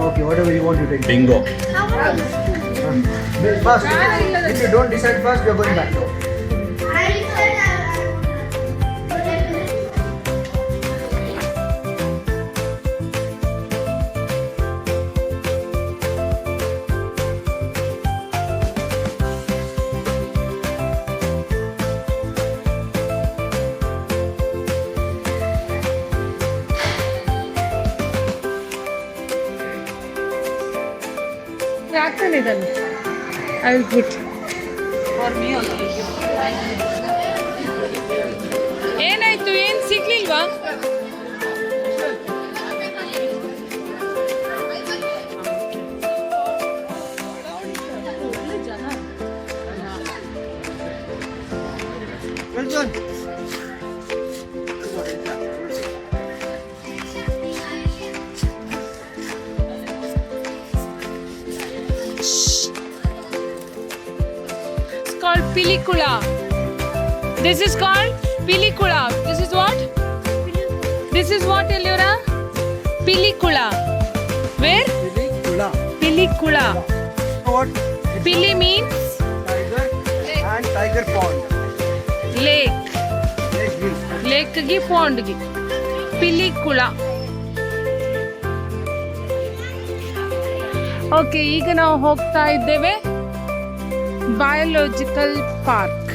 Okay, whatever you want to take. Bingo. First, if you don't decide first, we are going back. ಆಗ್ತಾನೆ ಇದನ್ನು. I will put. For me also. ಏನಾಯ್ತು? ಏನ್ ಸಿಗ್ಲಿಲ್ವಾ? Well done. It's called pellicula. This is called pellicula. This is what? This is what, Eliora? Pellicula. Where? Kula. Pellicula. What? Pili means Tiger and tiger pond. lake. Lake view. ಲೇಕ್ಗೆ ಪಾಂಡ್ಗೆ Pilikula. Okay, ಈಗ ನಾವು ಹೋಗ್ತಾ ಇದ್ದೇವೆ biological park.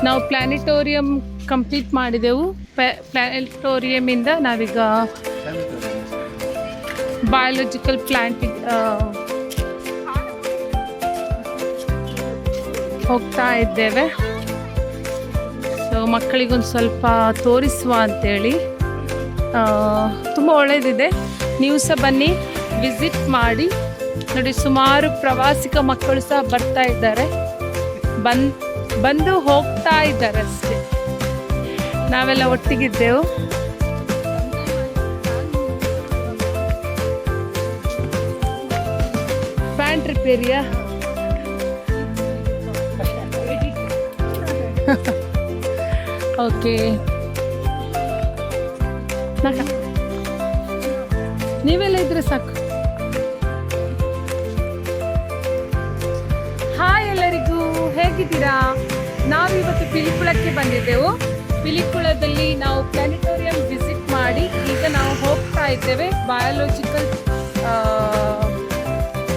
ನಾವು planetarium complete ಮಾಡಿದೆವು. ಪ್ಲಾನೆಟೋರಿಯಮಿಂದ ನಾವೀಗ ಬಯೋಲಾಜಿಕಲ್ ಪ್ಲಾಂಟಿಗೆ ಹೋಗ್ತಾ ಇದ್ದೇವೆ. ಸೊ ಮಕ್ಕಳಿಗೊಂದು ಸ್ವಲ್ಪ ತೋರಿಸುವ ಅಂತೇಳಿ. ತುಂಬ ಒಳ್ಳೆಯದಿದೆ, ನೀವು ಸಹ ಬನ್ನಿ, ವಿಸಿಟ್ ಮಾಡಿ ನೋಡಿ. ಸುಮಾರು ಪ್ರವಾಸಿಗ ಮಕ್ಕಳು ಸಹ ಬರ್ತಾ ಇದ್ದಾರೆ, ಬಂದು ಹೋಗ್ತಾ ಇದ್ದಾರೆ ಅಷ್ಟೇ. ನಾವೆಲ್ಲ ಒಟ್ಟಿಗಿದ್ದೆವು. ಪ್ಯಾಂಟ್ ರಿಪೇರಿಯಾ? ಓಕೆ, ನೀವೆಲ್ಲ ಇದ್ರೆ ಸಾಕು. ಹಾಯ್ ಎಲ್ಲರಿಗೂ, ಹೇಗಿದ್ದೀರಾ? ನಾವಿವತ್ತು ಪಿಲಿಕುಳಕ್ಕೆ ಬಂದಿದ್ದೆವು. ಪಿಲಿಕುಳದಲ್ಲಿ ನಾವು ಪ್ಲಾನೆಟೋರಿಯಂ ವಿಸಿಟ್ ಮಾಡಿ ಈಗ ನಾವು ಹೋಗ್ತಾ ಇದ್ದೇವೆ ಬಯೋಲಾಜಿಕಲ್.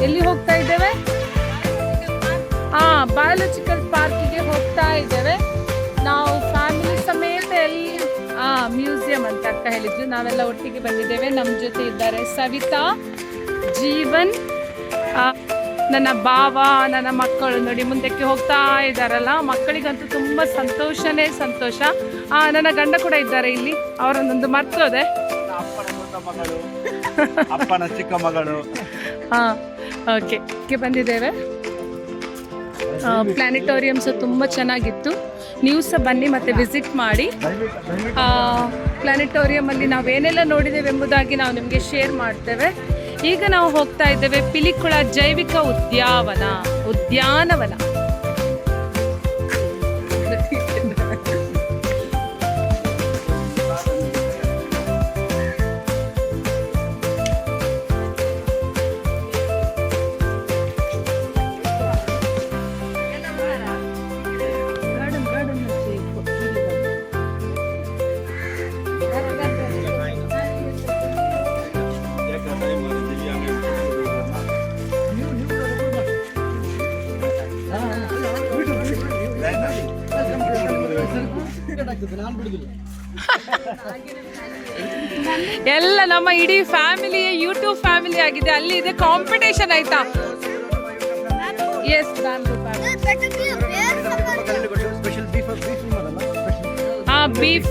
ಎಲ್ಲಿ ಹೋಗ್ತಾ ಇದ್ದೇವೆ? ಬಯೋಲಾಜಿಕಲ್ ಪಾರ್ಕಿಗೆ ಹೋಗ್ತಾ ಇದ್ದೇವೆ ನಾವು ಫ್ಯಾಮಿಲಿ ಸಮೇತ. ಎಲ್ಲಿ ಮ್ಯೂಸಿಯಂ ಅಂತ ಅಕ್ಕ ಹೇಳಿದ್ರು. ನಾವೆಲ್ಲ ಒಟ್ಟಿಗೆ ಬಂದಿದ್ದೇವೆ. ನಮ್ಮ ಜೊತೆ ಇದ್ದಾರೆ ಸವಿತಾ, ಜೀವನ್, ನನ್ನ ಭಾವ, ನನ್ನ ಮಕ್ಕಳು. ನೋಡಿ ಮುಂದಕ್ಕೆ ಹೋಗ್ತಾ ಇದ್ದಾರಲ್ಲ, ಮಕ್ಕಳಿಗಂತೂ ತುಂಬ ಸಂತೋಷನೇ ಸಂತೋಷ. ನನ್ನ ಗಂಡ ಕೂಡ ಇದ್ದಾರೆ ಇಲ್ಲಿ, ಅವರನ್ನೊಂದು ಮರ್ತೋದೆ. ಅಪ್ಪನ ಚಿಕ್ಕ ಮಗಳು. ಓಕೆ ಬಂದಿದ್ದೇವೆ. ಪ್ಲಾನೆಟೋರಿಯಮ್ಸು ತುಂಬ ಚೆನ್ನಾಗಿತ್ತು. ನೀವು ಸಹ ಬನ್ನಿ ಮತ್ತು ವಿಸಿಟ್ ಮಾಡಿ. ಪ್ಲಾನೆಟೋರಿಯಮಲ್ಲಿ ನಾವೇನೆಲ್ಲ ನೋಡಿದ್ದೇವೆ ಎಂಬುದಾಗಿ ನಾವು ನಿಮಗೆ ಶೇರ್ ಮಾಡ್ತೇವೆ. ಈಗ ನಾವು ಹೋಗ್ತಾ ಇದ್ದೇವೆ ಪಿಲಿಕುಳ ಜೈವಿಕ ಉದ್ಯಾನವನ. ಎಲ್ಲ ನಮ್ಮ ಇಡೀ ಫ್ಯಾಮಿಲಿ ಯೂಟ್ಯೂಬ್ ಫ್ಯಾಮಿಲಿ ಆಗಿದೆ. ಅಲ್ಲಿ ಇದೆ ಕಾಂಪಿಟೇಷನ್ ಆಯ್ತಾ? ಎಸ್, ಬೀಫ್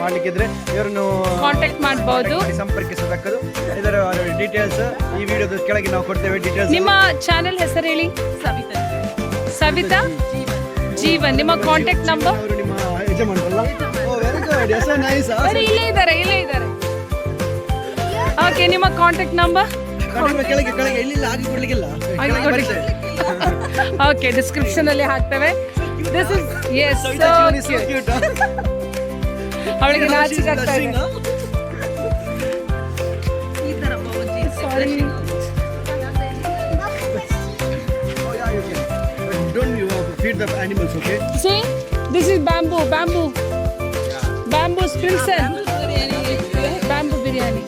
ಮಾಡ್ಲಿಕ್ಕಿದ್ರೆ ಇವರನ್ನು ಕಾಂಟ್ಯಾಕ್ಟ್ ಮಾಡಬಹುದು, ಸಂಪರ್ಕಿಸತಕ್ಕದ್ದು. ಇದರ ಡೀಟೇಲ್ಸ್ ಈ ವಿಡಿಯೋದ ಕೆಳಗೆ ನಾವು ಕೊಡ್ತೇವೆ. ಡೀಟೇಲ್ಸ್. ನಿಮ್ಮ ಚಾನೆಲ್ ಹೆಸರು ಹೇಳಿ. ಸವಿತಾ ಜೀವನ್. ನಿಮ್ಮ ಕಾಂಟ್ಯಾಕ್ಟ್ ನಂಬರ್? ನಿಮ್ಮ ಯಜಮಾನರಲ್ಲ? ಓ ವೆರಿ ಗುಡ್. S nice. ಇಲ್ಲೇ ಇದ್ದಾರೆ. ಓಕೆ, ನಿಮ್ಮ ಕಾಂಟ್ಯಾಕ್ಟ್ ನಂಬರ್ ಕೆಳಗೆ ಎಲ್ಲಿಲ್ಲ ಹಾಕಿ ಕೊಡ್ಲಿಕ್ಕಿಲ್ಲ. ಓಕೆ, ಡಿಸ್ಕ್ರಿಪ್ಷನ್ ಅಲ್ಲಿ ಹಾಕ್ತೇವೆ. This is as so cute. ಅವಳಿಗೆ ನಾಚಿಕೆ ಆಗ್ತಾ ಇದೆ. ಸಾರಿ. Don't you feed the animals, okay? See, this is bamboo spilson. Bamboo biryani.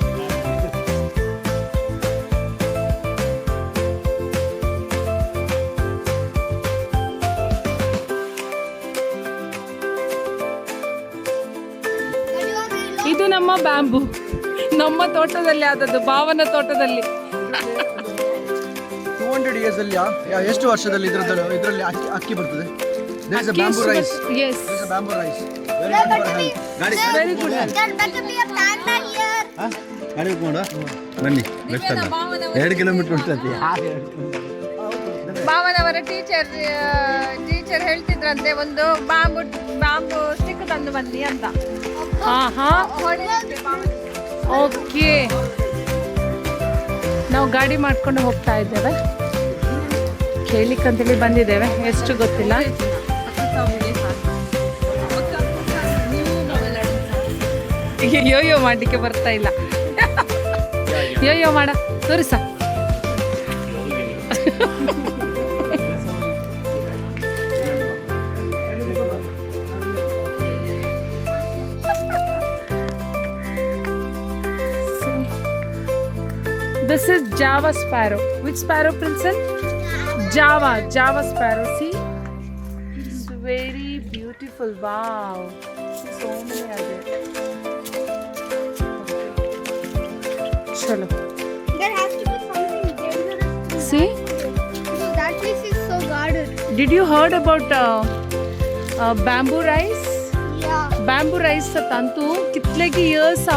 ಇದು ನಮ್ಮ ಬ್ಯಾಂಬೂ, ನಮ್ಮ ತೋಟದಲ್ಲಿ ಆದದ್ದು, ಭಾವನ ತೋಟದಲ್ಲಿ. 200 years ಅಲ್ಲಿ ಎಷ್ಟು ವರ್ಷದಲ್ಲಿ ಇದರಲ್ಲಿ ಅಕ್ಕಿ ಬರ್ತದೆ? There is a bamboo rice. Yes. There is a bamboo rice. Very good. There better be a panda here. ಗಾಡಿ ಹೋಗೋಣ ಬನ್ನಿ. ಬೆಸ್ಟ್ ಅಲ್ಲ, 2 ಕಿಲೋಮೀಟರ್ ಉಂಟಂತೆ. ಭಾವನವರ ಟೀಚರ್ ಹೇಳ್ತಿದ್ರಂತೆ ಒಂದು ಬಾಂಬು ಸ್ಟಿಕ್ ತಂದು ಬನ್ನಿ ಅಂತ. ಓಕೆ, ನಾವು ಗಾಡಿ ಮಾಡ್ಕೊಂಡು ಹೋಗ್ತಾ ಇದ್ದೇವೆ. ಕೇಳಿಕ್ಕಂತೇಳಿ ಬಂದಿದ್ದೇವೆ, ಎಷ್ಟು ಗೊತ್ತಿಲ್ಲ. ಯೋಯೋ ಮಾಡಲಿಕ್ಕೆ ಬರ್ತಾ ಇಲ್ಲ. ಯೋಯೋ ಮಾಡ ತೋರಿಸ. This is Java sparrow. Which sparrow, Princess? Java sparrow. See, it's very beautiful. Wow, so many are there. Chalo. There has to be something dangerous. See, So that place is so guarded. did you heard about bamboo rice? Yeah. Bamboo rice ತಂತು ಕಿತ್ಲೆಗೆ years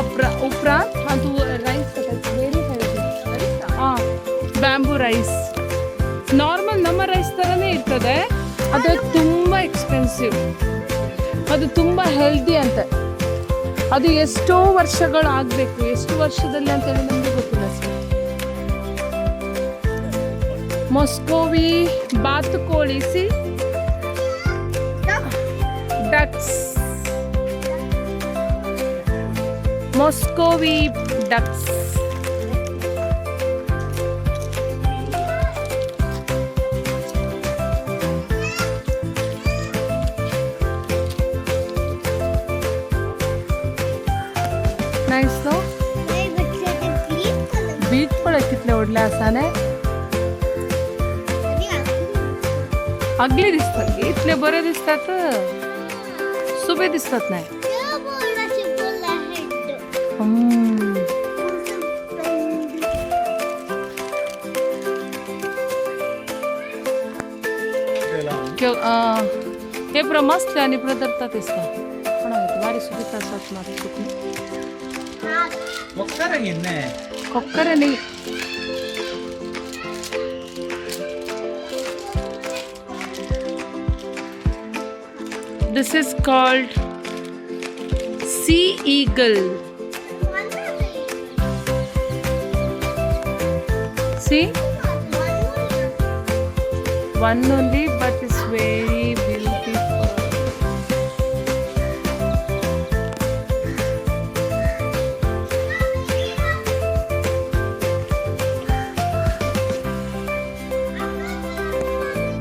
ಉಪ್ರಾಂತ್ ಅದು rice very healthy. Bamboo rice normal ನಮ್ಮ rice ಥರನೇ ಇರ್ತದೆ, ಅದು ತುಂಬ expensive. ಅದು ತುಂಬ ಹೆಲ್ದಿ ಅಂತ. ಅದು ಎಷ್ಟೋ ವರ್ಷಗಳು ಆಗಬೇಕು, ಎಷ್ಟು ವರ್ಷದಲ್ಲಿ ಅಂತೇಳಿ ನಮಗೆ ಗೊತ್ತಿಲ್ಲ ಸರ್. ಮೊಸ್ಕೋವಿ ಬಾತುಕೋಳಿ, sea ducks, muscovy ducks. Nice नो बीच पड़े कितने उड़ले आसान है. अगले दिसतात इतले बरे दिसतात, सुबह दिसतात नाही. हे पुरा मस्त आणि पुरा धरतात दिसता पण भारी सुबिता असतात माझे चुकून. कोक्कर नाही This is called sea eagle. See? One only, but it's very beautiful.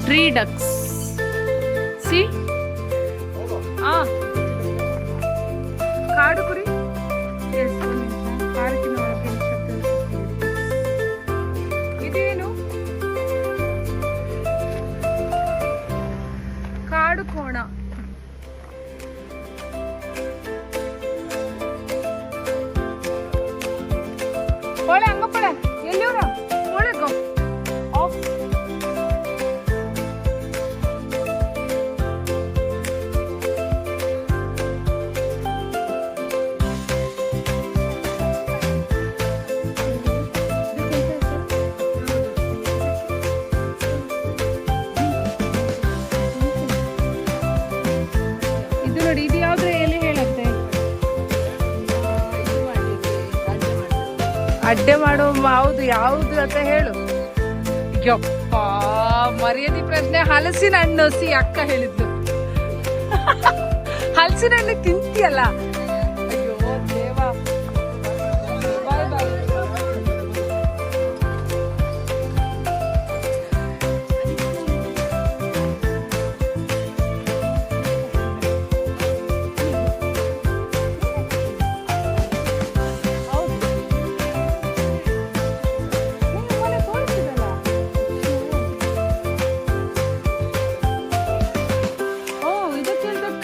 Tree ducks. See? ಕಾಡು ಕುರಿ. Yes, ಪಾರ್ಕಿನ ಒಳಗೆ ಶಬ್ದ. ಇದೇನು? ಕಾಡು ಕೋಣ. ಹೋಳೆ ಹಂಗಪ್ಪಳೆ ಎಲ್ಲಿವ್ರ ಹೋಳೆಗೋ ಆಫ್. ಇದು ನೋಡಿ, ಇದು ಯಾವ್ದು ಎಲ್ಲಿ ಹೇಳುತ್ತೆ? ಅಡ್ಡೆ ಮಾಡೋ ಹೌದು, ಯಾವ್ದು ಅಂತ ಹೇಳು. ಯಪ್ಪ, ಮರ್ಯಾದೆ ಪ್ರಶ್ನೆ. ಹಲಸಿನ ಹಣ್ಣು. ಸಿ ಅಕ್ಕ ಹೇಳಿದ್ದು. ಹಲಸಿನ ಹಣ್ಣು ತಿಂತೀಯಲ್ಲ. ಅಯ್ಯೋ ದೇವ. ಬಾಯ್ ಬಾಯ್.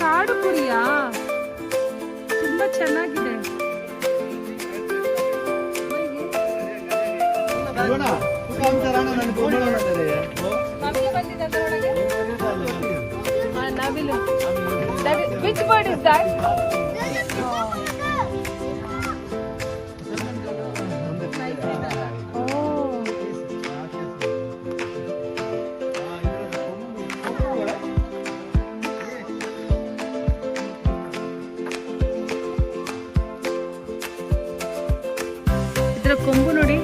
ಕಾಡು ಕುರಿಯಾ? ತುಂಬಾ ಚೆನ್ನಾಗಿದೆ. ನವಿಲು ಬಂದಿದೆ ಅದರೊಳಗೆ. ನವಿಲು. Which bird is that? ಇದರ ಕೊಂಬು ನೋಡಿ.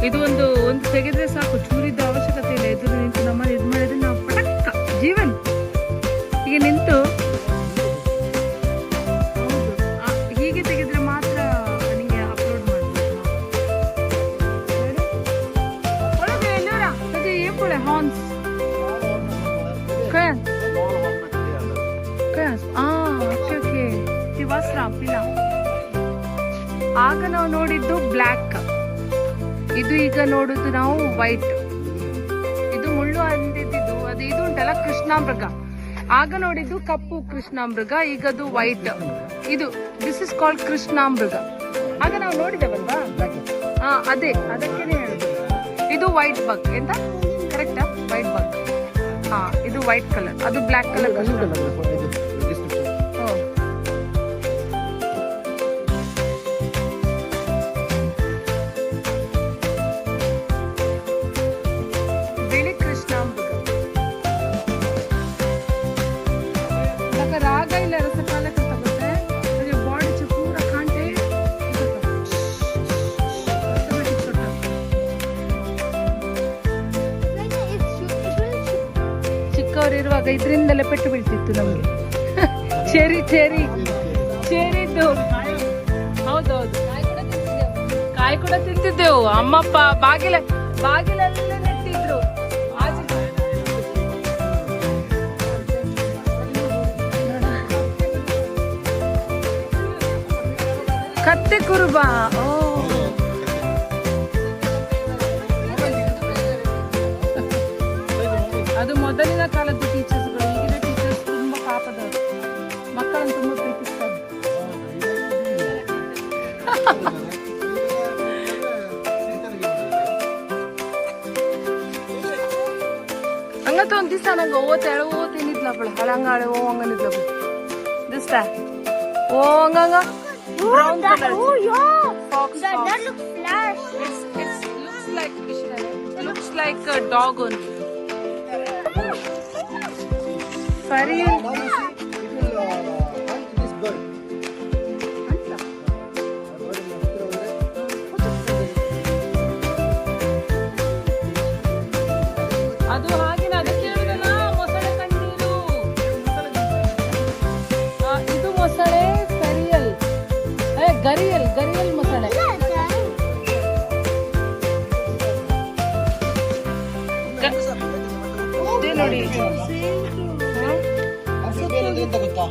ಇದು ಒಂದು ತೆಗೆದ್ರೆ ಸಾಕು, ಚೂರಿದ್ದ ಅವಶ್ಯಕತೆ ಇಲ್ಲ. ಎದುರು ನಿಂತು ನಮ್ಮಲ್ಲಿ ಇದು ಮಾಡಿದ್ರೆ ನಾವು ಪಟಕ್ಕ ಜೀವನ್ ಹೀಗೆ ನಿಂತು ಹೀಗೆ ತೆಗೆದ್ರೆ ಮಾತ್ರ ನಿಮಗೆ ಅಪ್ಲೋಡ್ ಮಾಡ್ಬೋದು. ಒಳಗೆ ಎಲ್ಲರ ಅದೇ ಏಪುಳೆ ಹಾರ್ನ್ಸ್ ಕಯನ್ ಕಯನ್ಸ್. Okay okay. ದಿವಸ್ರ ಪಿಲ. ಆಗ ನಾವು ನೋಡಿದ್ದು ಬ್ಲ್ಯಾಕ್, ಇದು ಈಗ ನೋಡುದು ನಾವು ವೈಟ್. ಇದು ಮುಳ್ಳು ಅಂದಿದ್ದು ಅದು ಇದು ಉಂಟಲ್ಲ ಕೃಷ್ಣಾಮೃಗ. ಆಗ ನೋಡಿದ್ದು ಕಪ್ಪು ಕೃಷ್ಣಾಮೃಗ, ಈಗದು ವೈಟ್. ಇದು ದಿಸ್ ಇಸ್ ಕಾಲ್ಡ್ ಕೃಷ್ಣಾಮೃಗ. ಆಗ ನಾವು ನೋಡಿದ್ದೇವಲ್ವಾ, ಅದೇ ಅದಕ್ಕೇನೆ ಹೇಳುದು. ಇದು ವೈಟ್ ಬಗ್. ಎಂತ ಕರೆಕ್ಟಾ? ವೈಟ್ ಬಗ್. ಇದು ವೈಟ್ ಕಲರ್, ಅದು ಬ್ಲ್ಯಾಕ್ ಕಲರ್. ರಾಗ ಇಲ್ಲ ರಸಕಾಲಕ್ಕೆ ತಗುತ್ತೆ. ಬಾಡಿ ಪೂರ ಕಾಂಟೆ ಚಿಕ್ಕವರಿರುವಾಗ ಇದರಿಂದಲೇ ಪೆಟ್ಟು ಬೀಳ್ತಿತ್ತು ನಮ್ಗೆ. ಚೇರಿದ್ದು. ಹೌದೌದು. ಕಾಯಿ ಕೂಡ ತಿಂತಿದ್ದೆವು. ಅಮ್ಮಪ್ಪ ಬಾಗಿಲಲ್ಲೇ ನೆಟ್ಟಿದ್ರು. ಕತ್ತೆ ಕುರುಬ. ಅದು ಮೊದಲಿನ ಕಾಲದ ಟೀಚರ್ಸ್ಗಳು. ಈಗಿನ ಟೀಚರ್ಸ್ ತುಂಬಾ ಪಾಪದವರು, ಮಕ್ಕಳನ್ನು ತುಂಬಾ ಪ್ರೀತಿಸ್ತಾರೆ. ಹಂಗತ್ತ ಒಂದ್ ದಿವಸ ನಂಗೆ ತಿನ್ನಿದ್ಲಪ್ಪಳ ಹಳಂಗಾಳೆ ಹಂಗನಿದ್ಲಪ್ಪ ದಿಸ್ತ ಹಂಗಂಗ brown color. Oh yeah. Fox. That looks flash. It looks like fish. It looks like a dog only. Furry. ಅದು ಹಾಗೆ ಅದಕ್ಕೆ ಹೇಳಿದಲ್ಲ ಮೊಸಳೆ ಕಣ್ಣೀರು. ಇದು ಮೊಸಳೆ ಸರಿಯಲ್ ಗರಿಯಲ್ ಮೊಸಳೆ. ಇದೆ ನೋಡಿ. ಎಂತ ಗೊತ್ತಾ